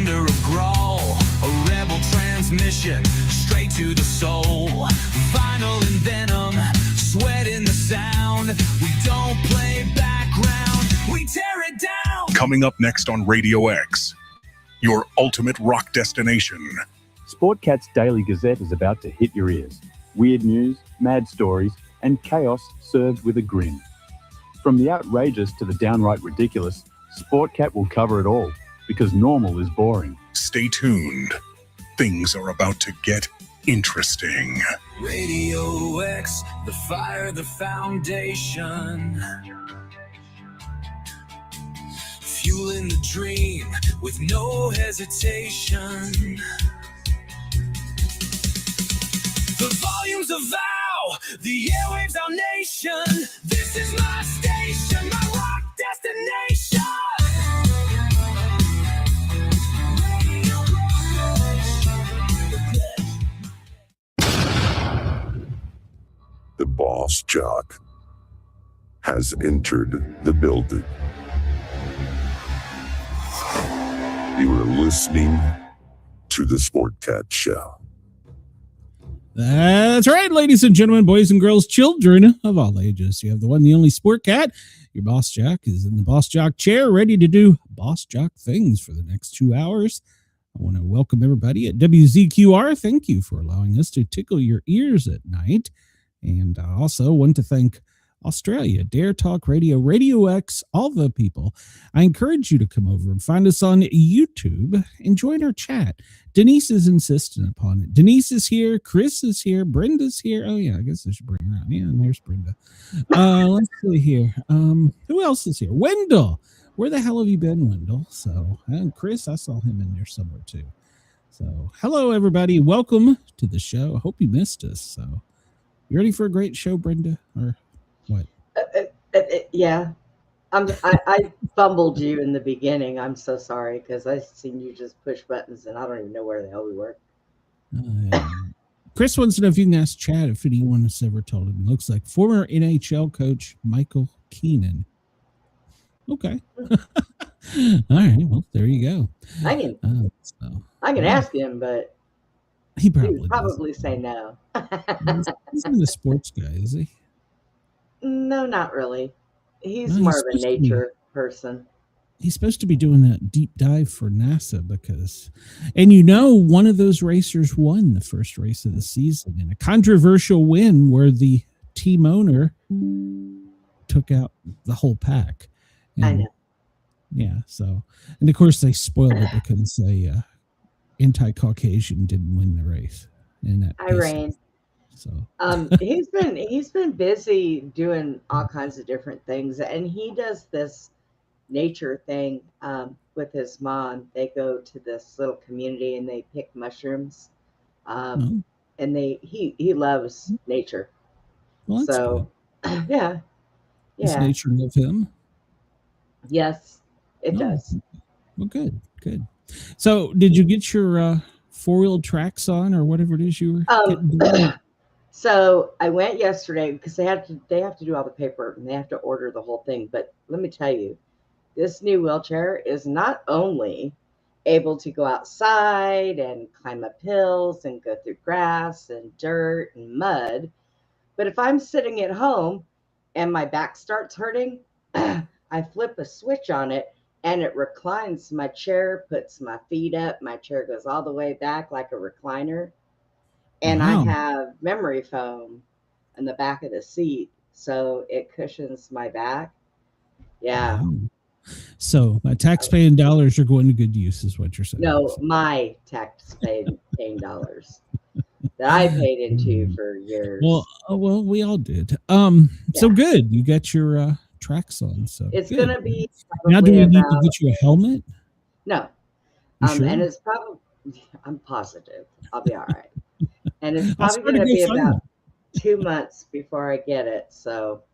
under a growl, a rebel transmission, straight to the soul. Vinyl and venom, sweat in the sound. We don't play background, we tear it down. Coming up next on Radio X, your ultimate rock destination. Sportcat's Daily Gazette is about to hit your ears. Weird news, mad stories, and chaos served with a grin. From the outrageous to the downright ridiculous, Sportcat will cover it all, because normal is boring. Stay tuned. Things are about to get interesting. Radio X, the fire, the foundation. Fueling the dream with no hesitation. The volumes of vow, the airwaves, our nation. This is my station, my rock destination. The boss jock has entered the building. You are listening to the Sportcat Show. That's right, ladies and gentlemen, boys and girls, children of all ages. You have the one, the only Sportcat. Your boss jock is in the boss jock chair, ready to do boss jock things for the next 2 hours. I want to welcome everybody at WZQR. Thank you for allowing us to tickle your ears at night. And I also want to thank Australia, Dare Talk Radio, Radio X, all the people. I encourage you to come over and find us on YouTube and join our chat. Denise is insistent upon it. Denise is here. Chris is here. Brenda's here. Oh, yeah, I guess I should bring her on. Yeah, and there's Brenda. Let's see here. Who else is here? Wendell. Where the hell have you been, Wendell? So, and Chris, I saw him in there somewhere too. So, hello, everybody. Welcome to the show. I hope you missed us. So, you ready for a great show, Brenda? Or what? Yeah. I fumbled you in the beginning. I'm so sorry because I seen you just push buttons and I don't even know where the hell we were. Chris wants to know if you can ask Chad if anyone has ever told him. Looks like former NHL coach Michael Keenan. Okay. All right. Well, there you go. I can ask him, but he would probably say no. He's not a sports guy, is he? No, not really. He's more of a nature person. He's supposed to be doing that deep dive for NASA because, and one of those racers won the first race of the season in a controversial win where the team owner took out the whole pack. And, I know. Yeah. So, and of course they spoiled it because a anti-Caucasian didn't win the race. And that Iran. So he's been busy doing all kinds of different things, and he does this nature thing with his mom. They go to this little community and they pick mushrooms, and he loves nature. Well, that's so good. yeah. Does nature love him? Yes, it does. Well, good. So did you get your four-wheel tracks on or whatever it is you were getting done? So I went yesterday because they have to do all the paperwork and they have to order the whole thing. But let me tell you, this new wheelchair is not only able to go outside and climb up hills and go through grass and dirt and mud, but if I'm sitting at home and my back starts hurting, I flip a switch on it and it reclines my chair, puts my feet up. My chair goes all the way back like a recliner. And wow. I have memory foam in the back of the seat, so it cushions my back. Yeah. Wow. So my tax-paying dollars are going to good use, is what you're saying. No, my tax-paying dollars that I paid into for years. Well, we all did. So good. You got your tracks on. So it's good. Gonna be. Now, do we need to get you a helmet? No. Sure? And it's probably. I'm positive I'll be all right. And it's probably going to be about 2 months before I get it. So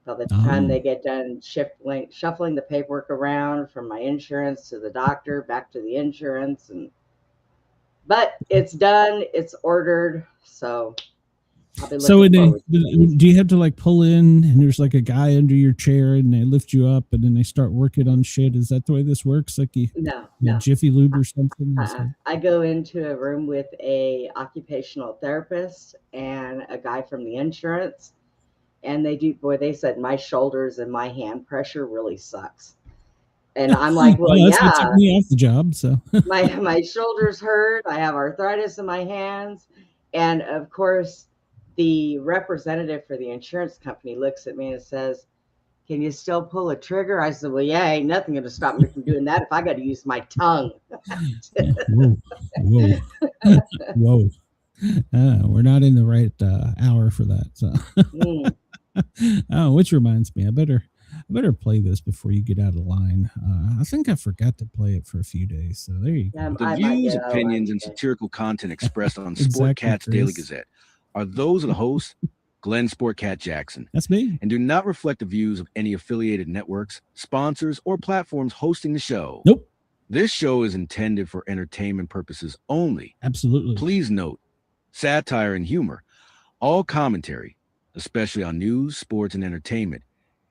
by the time they get done shuffling the paperwork around from my insurance to the doctor, back to the insurance, but it's done. It's ordered. So I'll be So looking when forward to it. do you have to like pull in and there's like a guy under your chair and they lift you up and then they start working on shit? Is that the way this works? Like No. Jiffy Lube or something? I go into a room with a occupational therapist and a guy from the insurance, and they said my shoulders and my hand pressure really sucks. And I'm like, well, Well, that's what took yeah, me off the job. So my shoulders hurt. I have arthritis in my hands. And of course, the representative for the insurance company looks at me and says, can you still pull a trigger? I said, well, yeah, ain't nothing going to stop me from doing that if I got to use my tongue. whoa, whoa, whoa. We're not in the right hour for that. So. Oh, which reminds me, I better play this before you get out of line. I think I forgot to play it for a few days. So there you go. The views, opinions, and satirical content expressed on Sportcat's Daily Gazette are those of the host, Glenn Sportcat Jackson. That's me. And do not reflect the views of any affiliated networks, sponsors, or platforms hosting the show. Nope. This show is intended for entertainment purposes only. Absolutely. Please note, satire and humor, all commentary, especially on news, sports, and entertainment,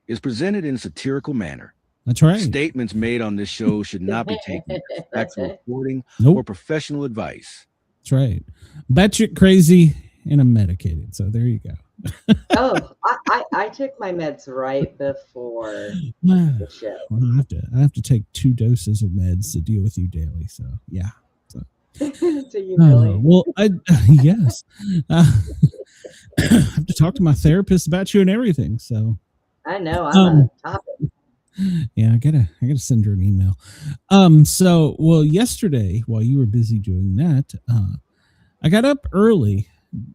is presented in a satirical manner. That's right. Statements made on this show should not be taken as factual reporting Nope. or professional advice. That's right. Batshit crazy and I'm medicated. So there you go. Oh, I took my meds right before the show. Well, I have to take 2 doses of meds to deal with you daily. So yeah. So. Do you really? Well, yes. I have to talk to my therapist about you and everything. So I know I'm on topic. Yeah, I gotta send her an email. So well, yesterday while you were busy doing that, I got up early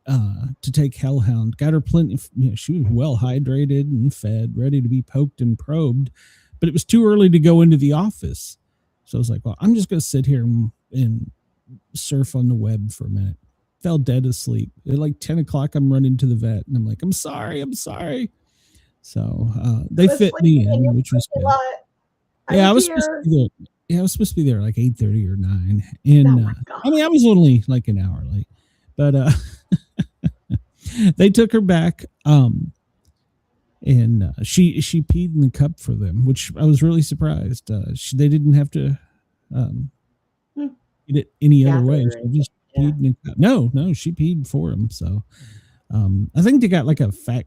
to take Hellhound. Got her plenty. She was well hydrated and fed, ready to be poked and probed, but it was too early to go into the office. So I was like, well, I'm just gonna sit here and surf on the web for a minute. Fell dead asleep. At like 10 o'clock, I'm running to the vet and I'm like, I'm sorry. So they fit me in, which was good. Yeah, I was supposed to be there. Yeah, I was supposed to be there like 8:30 or 9. And I mean, I was only like an hour late, but they took her back. And she peed in the cup for them, which I was really surprised. They didn't have to eat it any other way. She just peed in the cup. No, she peed for them. So I think they got like a fake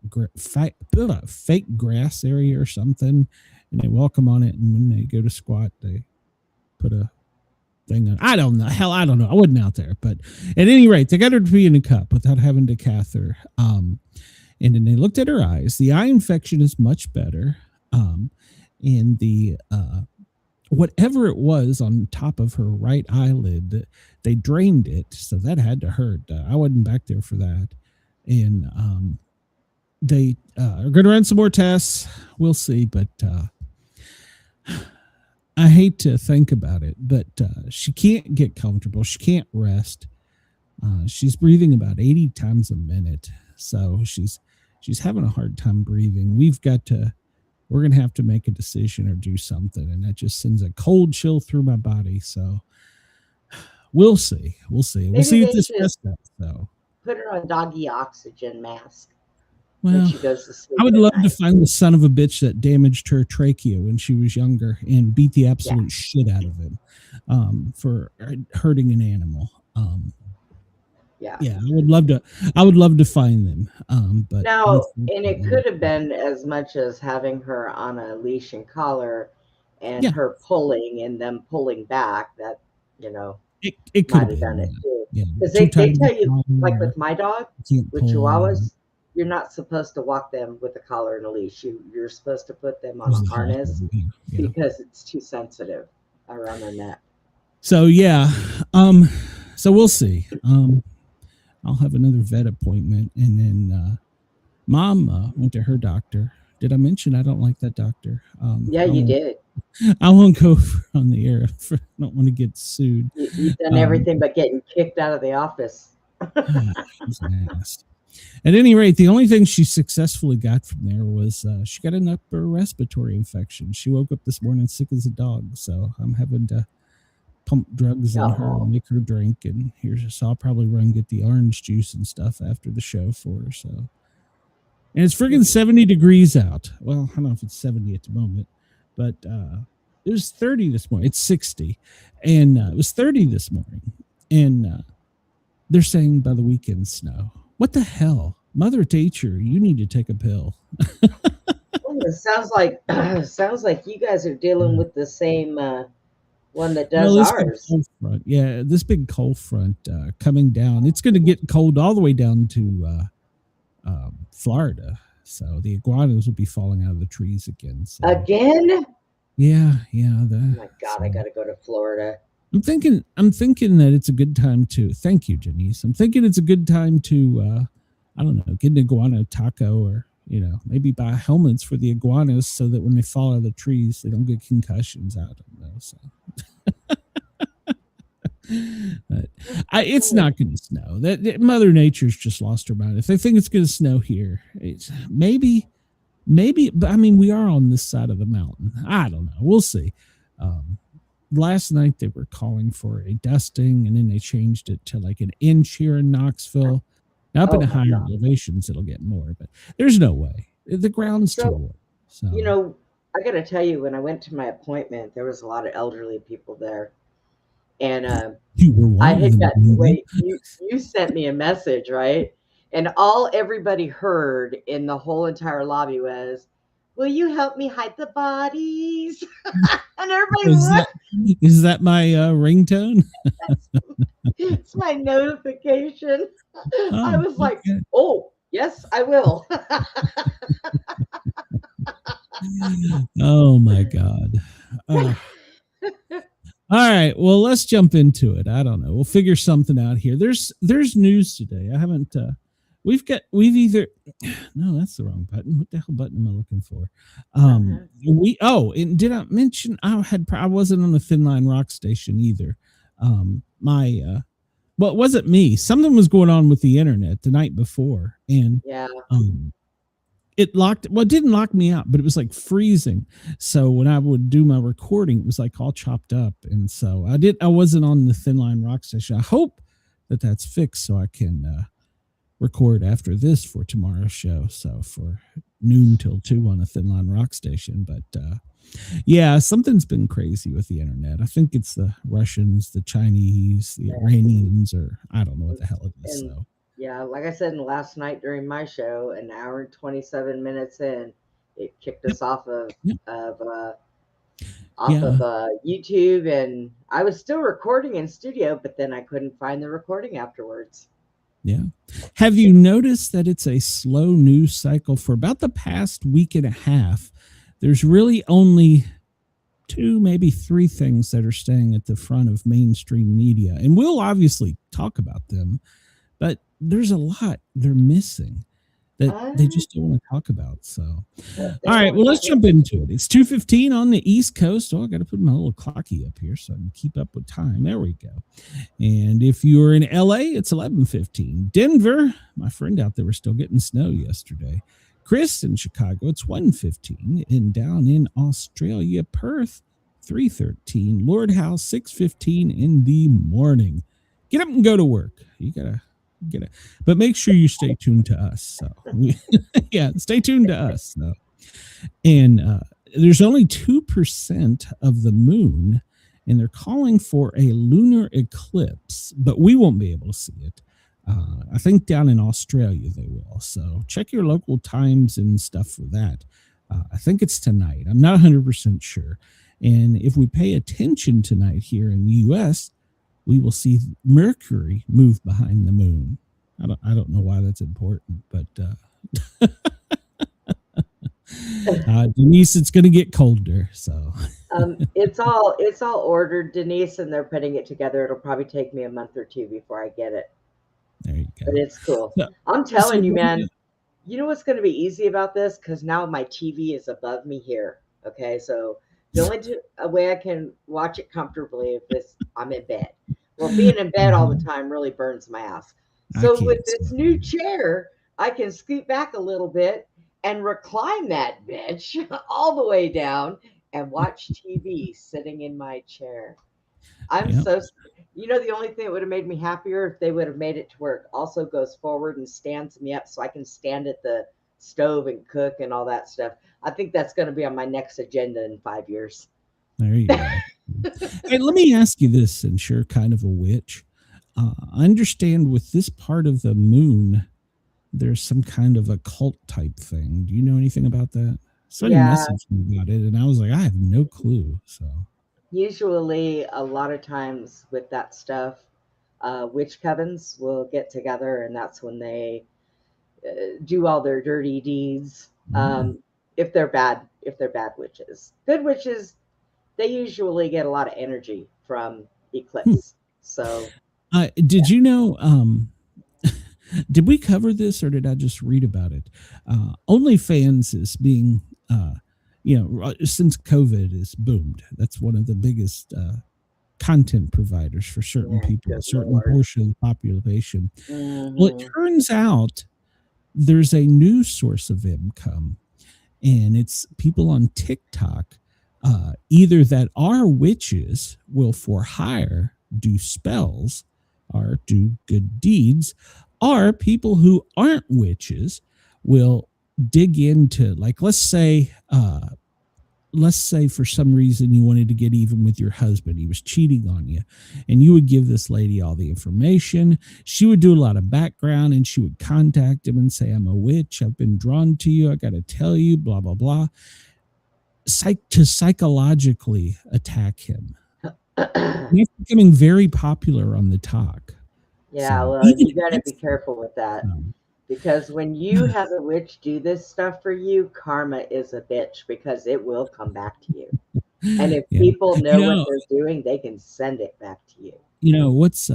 grass area or something, and they walk them on it. And when they go to squat, they put a thing on. I don't know. Hell, I don't know. I wasn't out there, but at any rate, they got her to pee in a cup without having to cath her. And then they looked at her eyes. The eye infection is much better. And the whatever it was on top of her right eyelid, they drained it, so that had to hurt. I wasn't back there for that. And they are going to run some more tests. We'll see, but I hate to think about it, but she can't get comfortable. She can't rest. She's breathing about 80 times a minute, so she's having a hard time breathing. We're going to have to make a decision or do something, and that just sends a cold chill through my body. So we'll see. We'll see what this test does, though. Put her on doggy oxygen mask. Well, she goes to sleep. I would love to find the son of a bitch that damaged her trachea when she was younger and beat the absolute shit out of him for hurting an animal. Yeah, I would love to find them. But now, and it could have been as much as having her on a leash and collar, and her pulling and them pulling back. That it could have done it too. Because they tell you, like with my dog, with Chihuahuas, you're not supposed to walk them with a collar and a leash. You're supposed to put them on a harness because it's too sensitive around their neck. So so we'll see. I'll have another vet appointment, and then Mom went to her doctor. Did I mention I don't like that doctor? You did. I won't go on the air. I don't want to get sued. You've done everything but getting kicked out of the office. She's an ass. At any rate, the only thing she successfully got from there was she got an upper respiratory infection. She woke up this morning sick as a dog, so I'm having to pump drugs in her and make her drink. And so I'll probably run and get the orange juice and stuff after the show for her. So, and it's friggin' 70 degrees out. Well, I don't know if it's 70 at the moment, but it was 30 this morning. It's 60, and it was 30 this morning. And they're saying by the weekend snow. What the hell? Mother Nature, you need to take a pill. It sounds like you guys are dealing with the same one that does ours. This big cold front coming down. It's going to get cold all the way down to Florida. So the iguanas will be falling out of the trees again. So. Again? Yeah. Oh my God, I got to go to Florida. I'm thinking that it's a good time to. Thank you, Janice. I'm thinking it's a good time to. I don't know, get an iguana taco, or maybe buy helmets for the iguanas so that when they fall out of the trees, they don't get concussions out of them. So. But it's not going to snow. That Mother Nature's just lost her mind. If they think it's going to snow here, it's maybe. But I mean, we are on this side of the mountain. I don't know. We'll see. Last night they were calling for a dusting, and then they changed it to like an inch here in Knoxville. Now, up in the higher elevations, it'll get more, but there's no way. The ground's too warm. So. I got to tell you, when I went to my appointment, there was a lot of elderly people there. And I had gotten, you sent me a message, right? And all everybody heard in the whole entire lobby was, "Will you help me hide the bodies?" And everybody looked. Is that my ringtone? It's my notification. I was like, "Oh, yes, I will." Oh my God. All right. Well, let's jump into it. I don't know. We'll figure something out here. There's news today. I haven't, no, that's the wrong button. What the hell button am I looking for? And did I mention I wasn't on the Thin Line Rock station either. Well, it wasn't me. Something was going on with the internet the night before, and it locked. Well, it didn't lock me out, but it was like freezing. So when I would do my recording, it was like all chopped up, and so I wasn't on the Thin Line Rock station. I hope that that's fixed so I can record after this for tomorrow's show. So for noon till 2 on the Thin Line Rock station, but. Yeah, something's been crazy with the internet. I think it's the Russians, the Chinese, the Iranians, or I don't know what the hell it is. So yeah, like I said last night during my show, an hour and 27 minutes in, it kicked us off of YouTube, and I was still recording in studio, but then I couldn't find the recording afterwards. Yeah. Have you noticed that it's a slow news cycle for about the past week and a half? There's really only 2, maybe 3 things that are staying at the front of mainstream media. And we'll obviously talk about them, but there's a lot they're missing that they just don't want to talk about. So, all right, well, let's jump into it. It's 2:15 on the East Coast. Oh, I got to put my little clocky up here so I can keep up with time. There we go. And if you're in LA, it's 11:15. Denver, my friend out there was still getting snow yesterday. Chris in Chicago, it's 1:15, and down in Australia, Perth, 3:13. Lord House, 6:15 in the morning. Get up and go to work. You gotta get it, but make sure you stay tuned to us. So, stay tuned to us. So. And there's only 2% of the moon, and they're calling for a lunar eclipse, but we won't be able to see it. I think down in Australia they will. So check your local times and stuff for that. I think it's tonight. I'm not 100% sure. And if we pay attention tonight here in the U.S., we will see Mercury move behind the moon. I don't know why that's important, but Denise, it's going to get colder. So it's all ordered, Denise, and they're putting it together. It'll probably take me a month or 2 before I get it. There you go. But it's cool. I'm telling you, man, you know what's going to be easy about this? Because now my TV is above me here. Okay, so the only way I can watch it comfortably is I'm in bed. Well, being in bed all the time really burns my ass. So with this new chair, I can scoot back a little bit and recline that bitch all the way down and watch TV sitting in my chair. I'm Yeah. so, the only thing that would have made me happier if they would have made it to where it also goes forward and stands me up so I can stand at the stove and cook and all that stuff. I think that's going to be on my next agenda in 5 years. There you go. Hey, let me ask you this, since you're kind of a witch. I understand with this part of the moon, there's some kind of a cult type thing. Do you know anything about that? Somebody Yeah, messaged me about it, and I was like, I have no clue. So, usually a lot of times with that stuff, witch covens will get together and that's when they do all their dirty deeds. If they're bad witches. Good witches, they usually get a lot of energy from eclipse. So did you know? Did we cover this, or did I just read about it? OnlyFans is being, since COVID is boomed. That's one of the biggest content providers for certain yeah, people, a good certain Lord. portion of the population. Well, it Mhm. turns out there's a new source of income, and it's people on TikTok, either that are witches will for hire do spells or do good deeds, or people who aren't witches will dig into, like, let's say for some reason you wanted to get even with your husband, he was cheating on you, and you would give this lady all the information. She would do a lot of background, and she would contact him and say, I'm a witch, I've been drawn to you, I got to tell you, blah blah blah, to psychologically attack him. It's becoming very popular on the talk. Yeah, So well, even you got to be careful with that because when you have a witch do this stuff for you, karma is a bitch because it will come back to you. And if yeah, people know you what know, they're doing, they can send it back to you. what's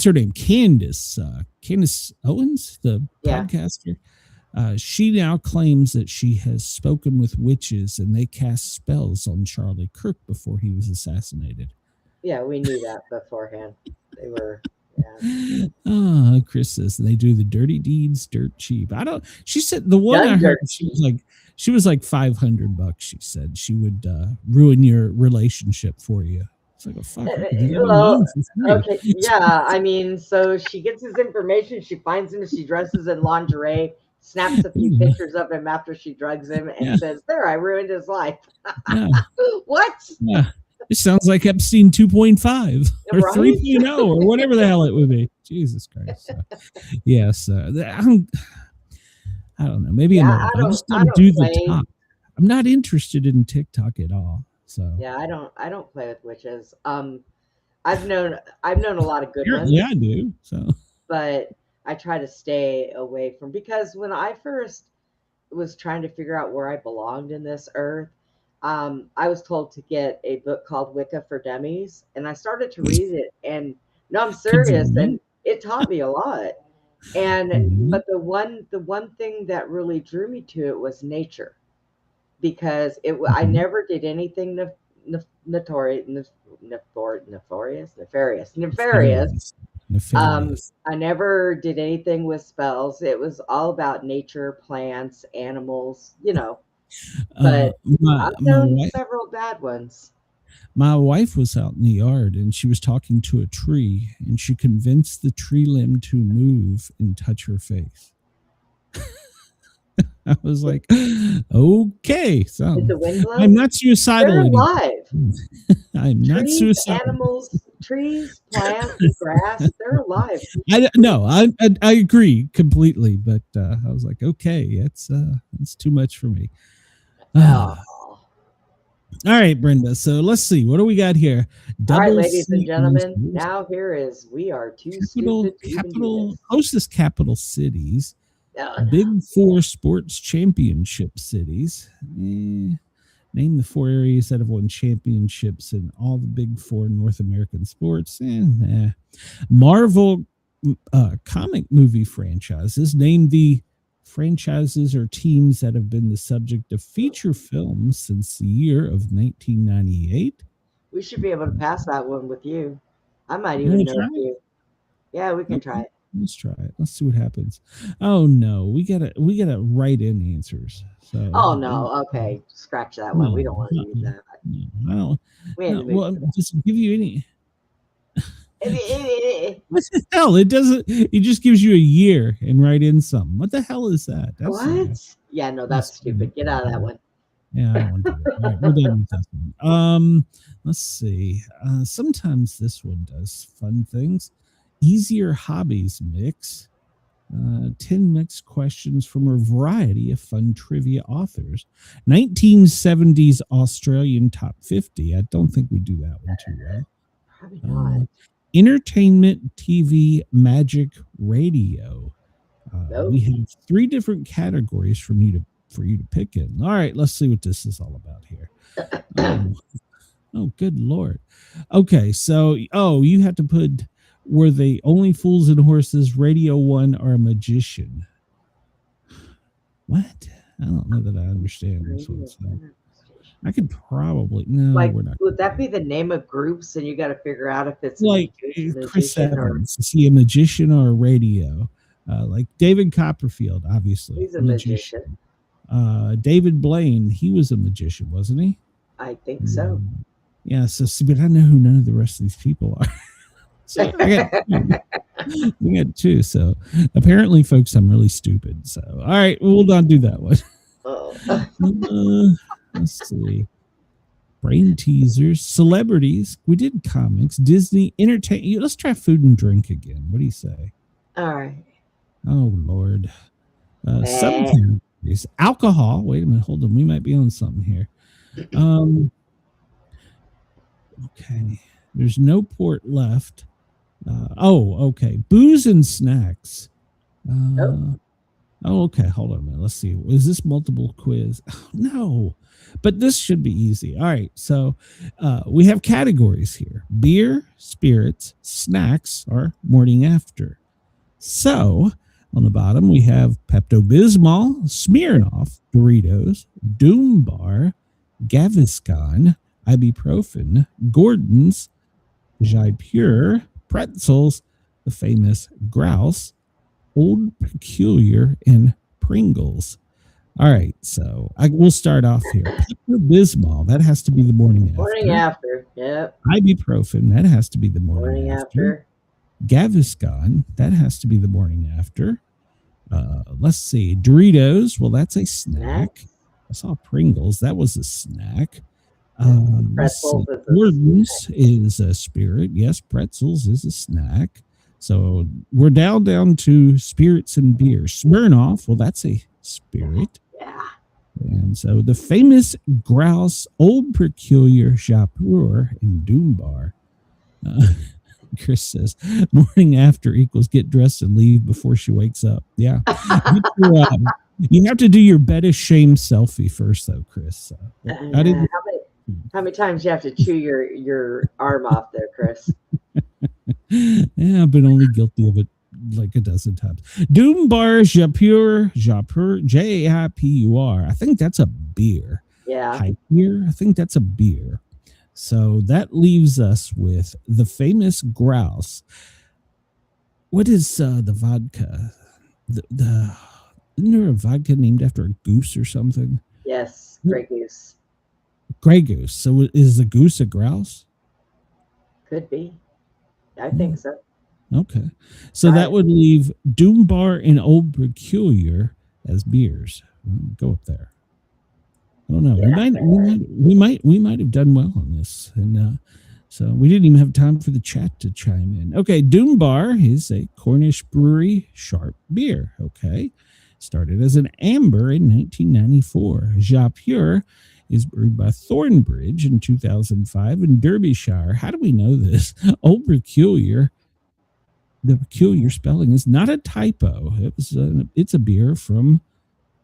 her name? Candace Owens, the Yeah. podcaster. She now claims that she has spoken with witches and they cast spells on Charlie Kirk before he was assassinated. Yeah, we knew that beforehand. They were, yeah. Chris says they do the dirty deeds dirt cheap. I don't. She said the one Done I heard, dirt she was like $500. She said she would ruin your relationship for you. It's like, oh fuck, I can get Well, mine for free. okay, yeah. I mean, so she gets his information. She finds him. She dresses in lingerie, snaps a few pictures of him after she drugs him, and Yeah. says, "There, I ruined his life." Yeah, What? yeah. It sounds like Epstein 2.5 or Right? 3.0 or whatever the hell it would be. Jesus Christ. Yes. I don't know. Maybe Yeah, enough. I just I don't don't do the play. talk. I'm not interested in TikTok at all. So Yeah, I don't play with witches. I've known a lot of good ones, apparently I do. So but I try to stay away from because when I first was trying to figure out where I belonged in this earth, I was told to get a book called Wicca for Dummies, and I started to read it. And no, I'm serious, and it taught me a lot. And but the one thing that really drew me to it was nature, because I never did anything notorious, nefarious. Nefarious. I never did anything with spells. It was all about nature, plants, animals, But I've known several bad ones. My wife was out in the yard and she was talking to a tree and she convinced the tree limb to move and touch her face. I was like, okay, so Did the wind blow? I'm not suicidal They're anymore. alive. I'm not Trees, suicidal. animals, trees, plants, grass, they're alive. I agree completely, but I was like, okay, it's too much for me. Oh. All right, Brenda. So let's see. What do we got here? All right, Double ladies and C- gentlemen. Now here is we are too stupid to even do this. closest capital cities, No. Big Four sports championship cities. Name the 4 areas that have won championships in all the Big Four North American sports. Marvel comic movie franchises. Name the franchises or teams that have been the subject of feature films since the year of 1998. We should be able to pass that one with you. I might even know a few. Yeah, we can try it. Let's try it. Let's see what happens. Oh no, we gotta write in answers. So Oh no, okay. Scratch that one. We don't want to use that. I don't. We had to move Well, to that. just give you any. What the hell? It doesn't. It just gives you a year and write in something. What the hell is that? That's What? Yeah, no, that's stupid. Get out of that one. Yeah, I don't want to do that. All right, we're done with that one. Let's see. Sometimes this one does fun things. Easier hobbies mix. 10 mixed questions from a variety of fun trivia authors. 1970s Australian top 50. I don't think we do that one too well. Probably not. Entertainment, TV, magic, radio. Nope. We have 3 different categories for you to pick in. All right, let's see what this is all about here. Oh, good Lord. Okay, so you have to put, were they only fools and horses, Radio 1, or a magician? What? I don't know that I understand this one. So I could probably we're not. Would that be the name of groups, and you got to figure out if it's like Chris Evans? Is he a magician or a radio? Like David Copperfield, obviously. He's a magician. David Blaine, he was a magician, wasn't he? I think so. Yeah. So, but I know who none of the rest of these people are. So we got 2. So apparently, folks, I'm really stupid. So all right, we'll not do that one. Let's see. Brain teasers, celebrities. We did comics, Disney, entertainment. Let's try food and drink again. What do you say? All right. Oh Lord. Some categories. Alcohol. Wait a minute. Hold on. We might be on something here. Okay. There's no port left. Okay. Booze and snacks. Oh, okay. Hold on a minute. Let's see. Is this multiple quiz? Oh, no, but this should be easy. All right. So we have categories here: beer, spirits, snacks, or morning after. So on the bottom, we have Pepto-Bismol, Smirnoff, Doritos, Doom Bar, Gaviscon, ibuprofen, Gordon's, Jaipur, pretzels, the famous grouse, Old Peculiar, and Pringles. All right, so we'll start off here. Pepto-Bismol, that has to be the morning after. Morning after, yep. Ibuprofen, that has to be the morning after. Gaviscon, that has to be the morning after. Let's see, Doritos, well, that's a snack. I saw Pringles, that was a snack. Gordon's is a spirit. Yes, pretzels is a snack. So we're down to spirits and beer. Smirnoff, well, that's a spirit. Yeah. And so the famous grouse, Old Peculiar, Jaipur, and Doom Bar. Chris says, morning after equals get dressed and leave before she wakes up. Yeah. You have to do your bed shame selfie first, though, Chris. I didn't. How many times you have to chew your arm off there, Chris? Yeah, I've been only guilty of it like a dozen times. Doom Bar, Jaipur, Jaipur. I think that's a beer. Yeah. Beer. I think that's a beer. So that leaves us with the famous grouse. What is the vodka? Isn't there a vodka named after a goose or something? Yes, Grey Goose. Grey Goose. So is the goose a grouse? Could be. I think so. Okay. So that would leave Doom Bar and Old Peculiar as beers. Go up there. I don't know. Yeah. We might have done well on this. And so we didn't even have time for the chat to chime in. Okay, Doom Bar is a Cornish brewery sharp beer. Okay. Started as an amber in 1994. Jaipur is brewed by Thornbridge in 2005 in Derbyshire. How do we know this? Old Peculiar, the peculiar spelling is not a typo. It's a beer from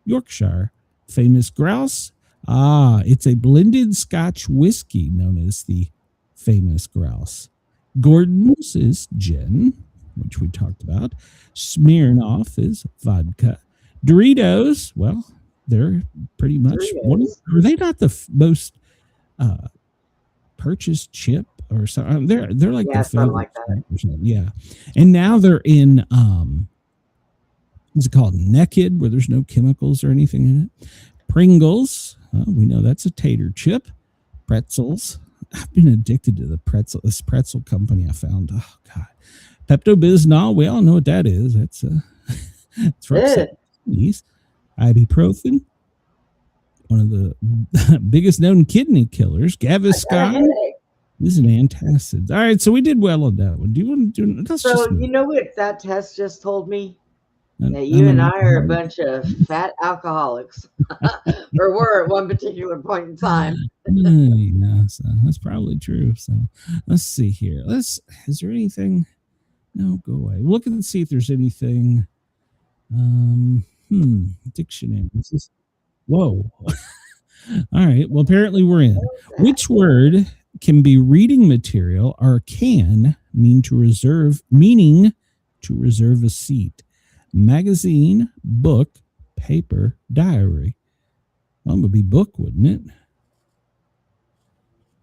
Yorkshire. Famous grouse. It's a blended Scotch whiskey known as the famous grouse. Gordon's is gin, which we talked about. Smirnoff is vodka. Doritos, well, they're pretty much are they not the most purchased chip or something? They're like the something like that. Yeah, and now they're in what's it called? Naked, where there's no chemicals or anything in it. Pringles, we know that's a tater chip. Pretzels, I've been addicted to this pretzel company I found. Oh God, Pepto-Bismol. We all know what that is. That's it's for upset kidneys. Ibuprofen, one of the biggest known kidney killers. Gaviscon. This is an antacid. All right, so we did well on that one. Do you want to do? So you know what that test just told me? That you and I are a bunch of fat alcoholics, or were at one particular point in time. Yeah, so that's probably true. So let's see here. Is there anything? No, go away. Look and see if there's anything. Dictionary. Whoa. All right. Well, apparently we're in. Which word can be reading material or can meaning to reserve a seat? Magazine, book, paper, diary. Well, it would be book, wouldn't it?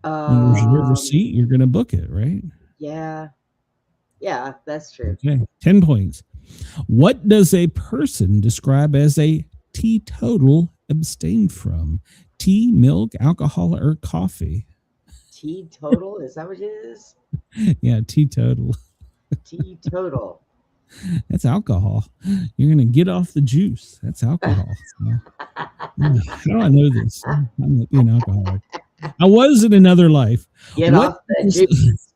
When you reserve a seat, you're going to book it, right? Yeah. Yeah, that's true. Okay, 10 points. What does a person describe as a teetotal abstain from? Tea, milk, alcohol, or coffee? Teetotal? Is that what it is? Yeah, teetotal. Teetotal. That's alcohol. You're going to get off the juice. That's alcohol. How do I know this? I'm an alcoholic. I was in another life. Get off the juice.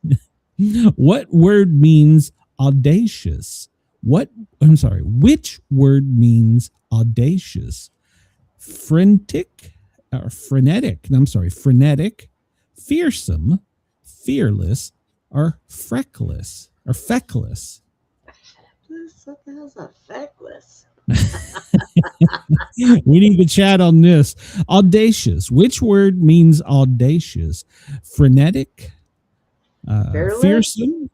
What word means audacious? Which word means audacious? Frenetic, fearsome, fearless, or feckless. What the hell's a feckless? We need to chat on this. Audacious. Which word means audacious? Frenetic, fearsome,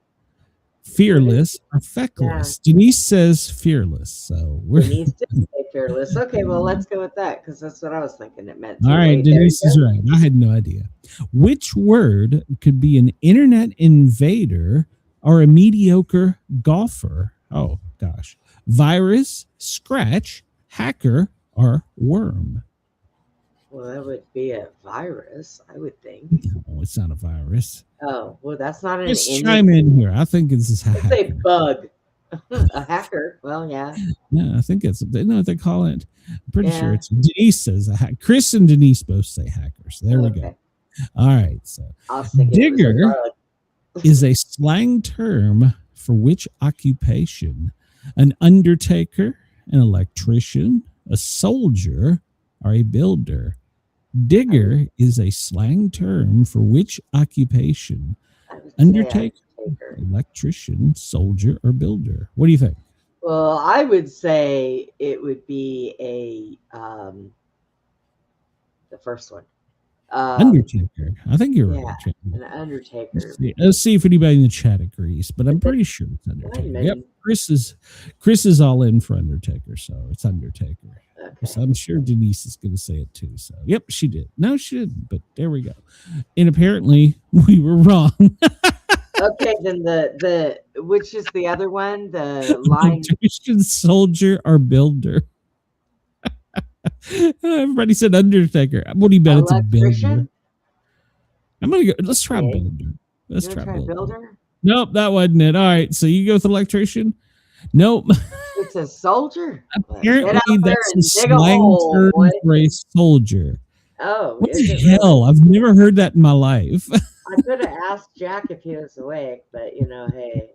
fearless, or feckless? Yeah. Denise says fearless. So Denise did say fearless. Okay, well, let's go with that because that's what I was thinking it meant. All right, Denise is right. I had no idea. Which word could be an internet invader or a mediocre golfer? Oh, gosh. Virus, scratch, hacker, or worm? Well, that would be a virus, I would think. No, it's not a virus. Oh, well, that's not an Just chime in here. I think it's a hacker. It's a bug. A hacker. Well, yeah. Yeah, I think it's, you know what they call it? I'm pretty sure it's, Denise says a hacker. Chris and Denise both say hacker. So there we go. All right. So digger is a slang term for which occupation? An undertaker, an electrician, a soldier, or a builder? Digger is a slang term for which occupation? Undertaker, electrician, soldier, or builder? What do you think? Well, I would say it would be the first one. Undertaker. I think you're right. An undertaker. Let's see if anybody in the chat agrees, but I'm pretty sure it's Undertaker. Yep. Chris is all in for Undertaker, so it's Undertaker. Okay. So I'm sure Denise is going to say it too. So yep, she did. No, she didn't, but there we go. And apparently we were wrong. Okay, then the which is the other one? The line Christian soldier or builder. Everybody said Undertaker. What do you bet? It's a builder. I'm gonna go. Let's try builder. Let's try builder. Nope, that wasn't it. All right, so you go with electrician. Nope. It's a soldier. Apparently, that's a slang term for a soldier. Oh, what the hell? I've never heard that in my life. I could have asked Jack if he was awake, but hey.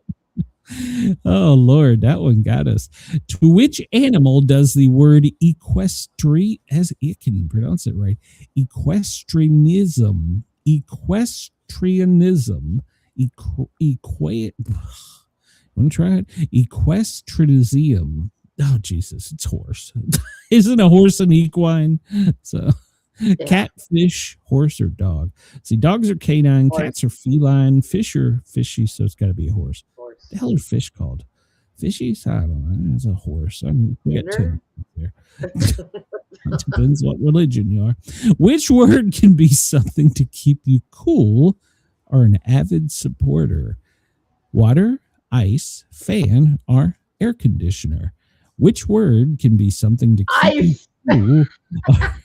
Oh Lord, that one got us. To which animal does the word can you pronounce it right? Equestrianism. Want to try it? Equestrianism. Oh Jesus, it's horse. Isn't a horse an equine? So catfish, horse, or dog. See, dogs are canine, cats are feline, fish are fishy, so it's got to be a horse. What the hell are fish called? Fishies? I don't know. It's a horse. We got two there. Depends what religion you are. Which word can be something to keep you cool or an avid supporter? Water, ice, fan, or air conditioner? Which word can be something to keep you cool or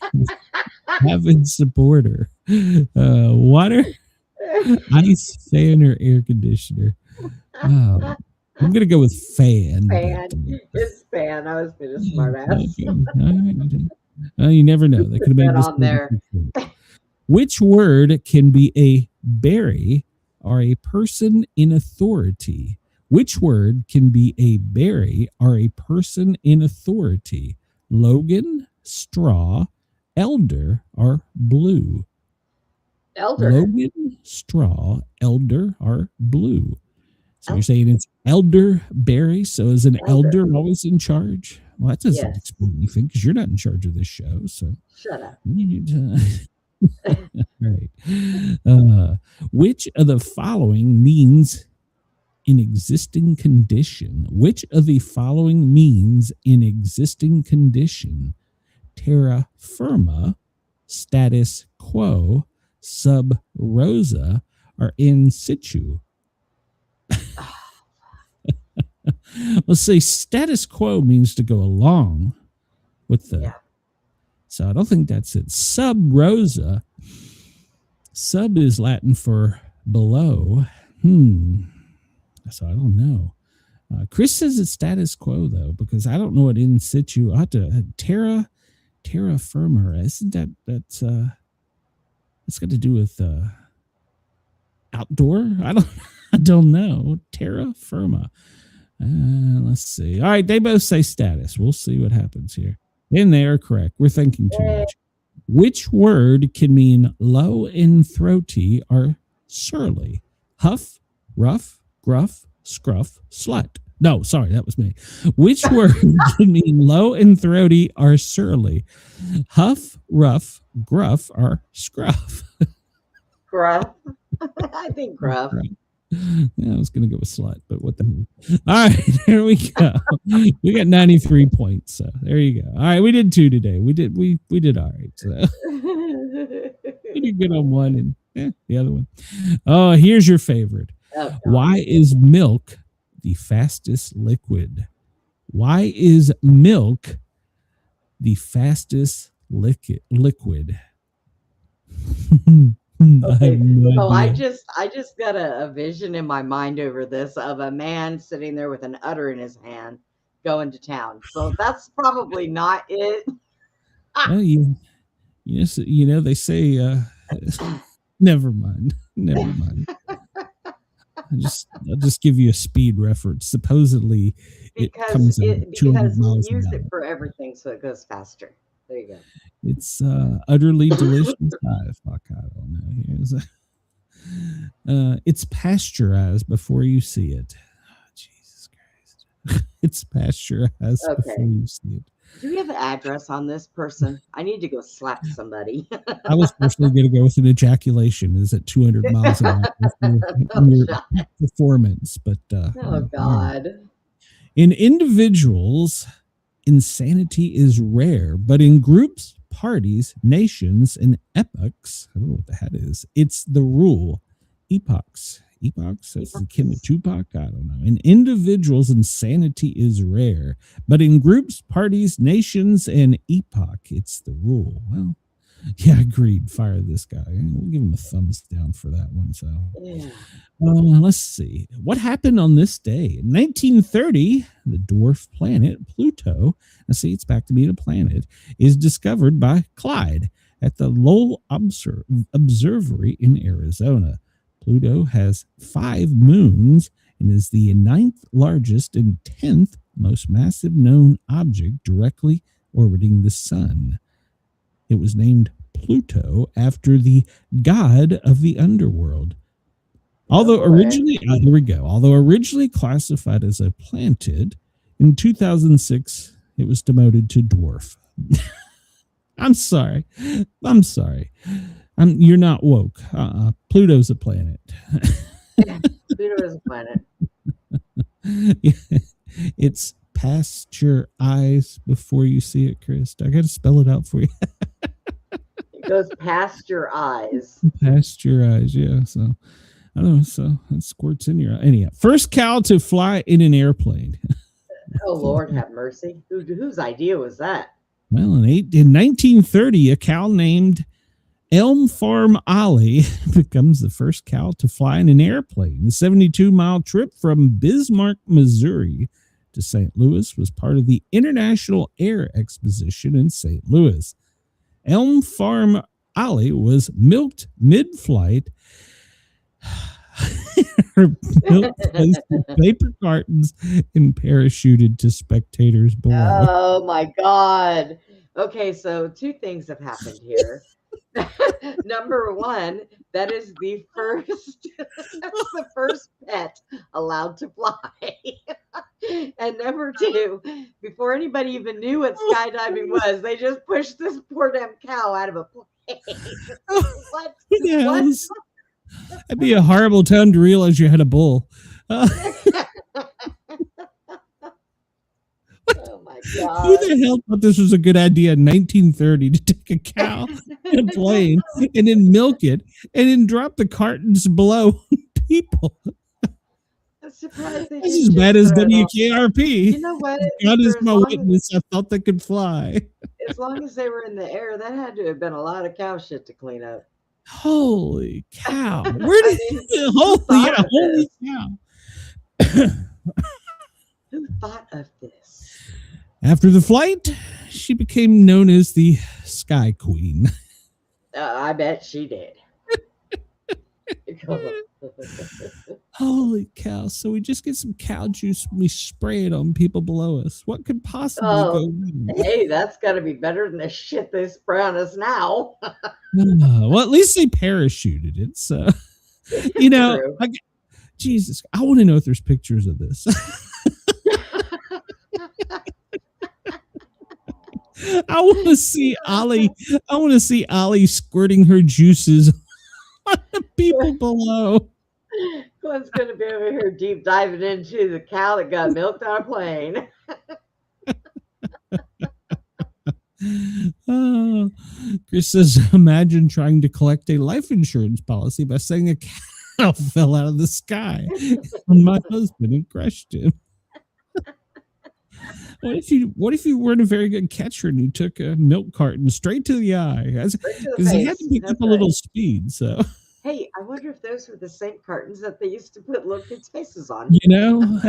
avid supporter? Water, Ice, fan, or air conditioner? Oh, I'm going to go with fan. Fan. But, It's fan. I was being a smart ass. okay. All right. You never know. They could have made Put this on there. Which word can be a berry or a person in authority? Which word can be a berry or a person in authority? Logan, straw, elder, or blue? Elder. Logan, straw, elder, or blue? So you're saying it's elderberry. So is an elder always in charge? Well, that doesn't explain anything because you're not in charge of this show. So shut up. Right. Which of the following means in existing condition? Which of the following means in existing condition? Terra firma, status quo, sub rosa, or in situ? Let's say status quo means to go along with the. So I don't think that's it. Sub rosa. Sub is Latin for below. So I don't know. Chris says it's status quo though, because I don't know what in situ. I have to terra firma. Isn't that's got to do with outdoor? I don't know. Terra firma. Let's see. All right, they both say status. We'll see what happens here. And they are correct. We're thinking too much. Which word can mean low and throaty or surly? Huff, rough, gruff, scruff, slut. No, sorry, that was me. Which word can mean low and throaty or surly? Huff, rough, gruff, or scruff? Gruff. I think gruff. Yeah, I was going to go with slut, but what the hell? All right, there we go. We got 93 points. So there you go. All right, we did 2 today. We did all right. So we did good on one and the other one. Oh, here's your favorite. Oh, why is milk the fastest liquid? Why is milk the fastest liquid? Okay. No I idea. just got a vision in my mind over this of a man sitting there with an udder in his hand going to town. So that's probably not it. Well, you know, they say, never mind. I'll just give you a speed reference. Supposedly, it comes at 200 miles he used an it hour. for everything, so it goes faster. There you go. It's utterly delicious. Fuck, I don't know. Here's it's pasteurized before you see it. Oh, Jesus Christ. It's pasteurized before you see it. Do we have an address on this person? I need to go slap somebody. I was personally going to go with an ejaculation is at 200 miles an hour for your performance. But Oh, God. in individuals, insanity is rare, but in groups, parties, nations, and epochs, I don't know what the heck is, it's the rule. Epochs, that's akin to Tupac, I don't know. In individuals, insanity is rare, but in groups, parties, nations, and epoch, it's the rule. Well, yeah, agreed. Fire this guy. We'll give him a thumbs down for that one. So, let's see. What happened on this day? In 1930, the dwarf planet Pluto, now see, it's back to being a planet, is discovered by Clyde at the Lowell Observatory in Arizona. Pluto has 5 moons and is the 9th largest and 10th most massive known object directly orbiting the sun. It was named Pluto after the god of the underworld. Although originally classified as a planetid, in 2006 it was demoted to dwarf. I'm sorry. You're not woke. Pluto's a planet. Pluto is a planet. It's past your eyes before you see it, Chris. I got to spell it out for you. It goes past your eyes. Past your eyes, yeah. So I don't know. So it squirts in your eye. Anyhow, first cow to fly in an airplane. Oh, Lord have mercy. Whose idea was that? Well, in 1930, a cow named Elm Farm Ollie becomes the first cow to fly in an airplane. The 72-mile trip from Bismarck, Missouri to St. Louis was part of the International Air Exposition in St. Louis. Elm Farm Ollie was milked mid-flight. Her milk placed in paper cartons and parachuted to spectators below. Oh my God. Okay, so two things have happened here. Number one, that is the first that's the first pet allowed to fly. And number two, before anybody even knew what skydiving was, they just pushed this poor damn cow out of a plane. What? Yeah, What? that'd be a horrible time to realize you had a bull. Oh my Who God. the hell thought this was a good idea in 1930 to take a cow in a plane and then milk it and then drop the cartons below on people? I'm surprised they This didn't is as bad just as throw it off. WKRP. You know what? God is For my witness. I thought they could fly. as long as they were in the air, that had to have been a lot of cow shit to clean up. Holy cow! Where did thought holy of cow? Who thought of this? After the flight, she became known as the Sky Queen. I bet she did. Holy cow. So we just get some cow juice and we spray it on people below us. What could possibly Oh, go wrong? hey, that's got to be better than the shit they spray on us now. Well, at least they parachuted it. So, you know, True. Jesus, I want to know if there's pictures of this. I want to see Ollie. I want to see Ollie squirting her juices on the people below. Glenn's going to be over here deep diving into the cow that got milked on a plane. Oh, Chris says, imagine trying to collect a life insurance policy by saying a cow fell out of the sky on my husband and crushed him. What if you weren't a very good catcher and you took a milk carton straight to the eye? Because he had to pick up a little speed. So, hey, I wonder if those were the same cartons that they used to put little kids' faces on. you know,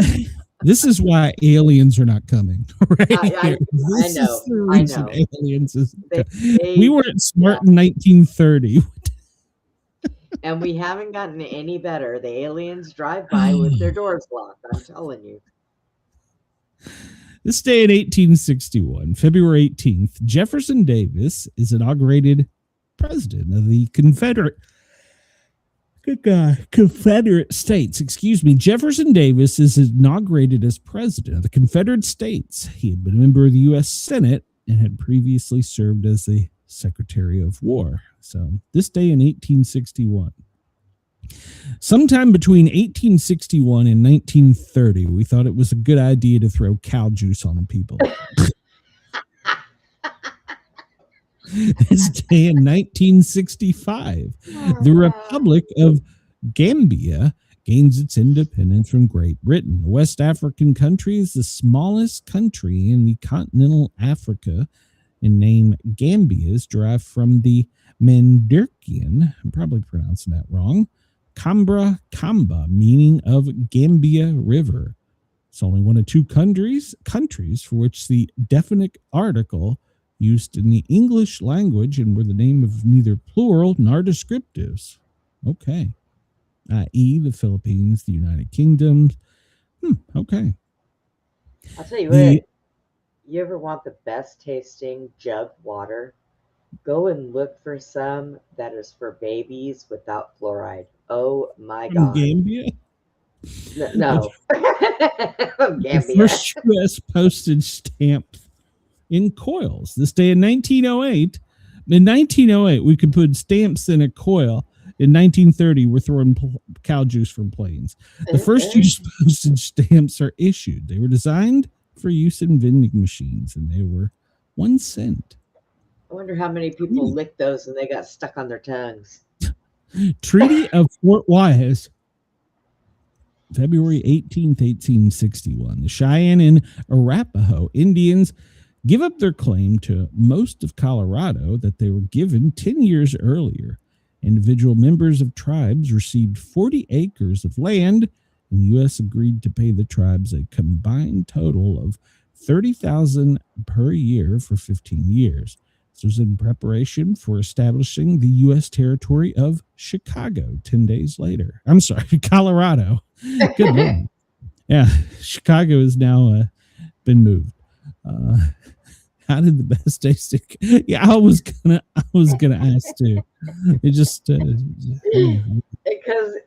this is why aliens are not coming. Right here. This know, is the I reason know. aliens is. They- We weren't smart in 1930. And we haven't gotten any better. The aliens drive by with their doors locked. I'm telling you. This day in 1861, February 18th, Jefferson Davis is inaugurated president of the Confederate States. Excuse me. Jefferson Davis is inaugurated as president of the Confederate States. He had been a member of the U.S. Senate and had previously served as the Secretary of War. So this day in 1861. Sometime between 1861 and 1930, we thought it was a good idea to throw cow juice on people. This day in 1965, the Republic of Gambia gains its independence from Great Britain. The West African country is the smallest country in the continental Africa, and name Gambia is derived from the Mandarinian, I'm probably pronouncing that wrong, Kamba, meaning of Gambia River. It's only one of two countries for which the definite article used in the English language and were the name of neither plural nor descriptives. Okay. I.e. the Philippines, the United Kingdom. Okay. I'll tell you what, you ever want the best tasting jug water? Go and look for some that is for babies without fluoride. Oh my God. Gambia? No. The Gambia. first U.S. postage stamp in coils. This day in 1908. In 1908, we could put stamps in a coil. In 1930, we're throwing cow juice from planes. The first use postage stamps are issued. They were designed for use in vending machines, and they were 1 cent. I wonder how many people licked those and they got stuck on their tongues. Treaty of Fort Wise, February 18th, 1861. The Cheyenne and Arapaho Indians give up their claim to most of Colorado that they were given 10 years earlier. Individual members of tribes received 40 acres of land, and the U.S. agreed to pay the tribes a combined total of $30,000 per year for 15 years. This was in preparation for establishing the U.S. territory of Chicago 10 days later. I'm sorry, Colorado. Good Lord. Yeah, Chicago has now been moved. How did the best tasting? Yeah, I was gonna ask too. It just because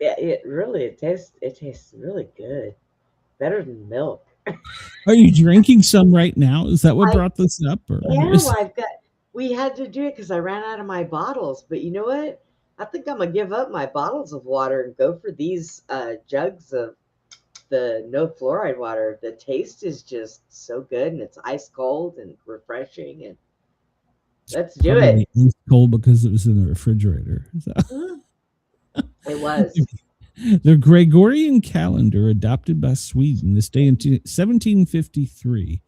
it tastes really good, better than milk. Are you drinking some right now? Is that what brought this up? Or We had to do it because I ran out of my bottles. But you know what? I think I'm gonna give up my bottles of water and go for these jugs of the no fluoride water. The taste is just so good, and it's ice cold and refreshing. And let's do it. Ice cold because it was in the refrigerator. So. It was. The Gregorian calendar adopted by Sweden this day in 1753.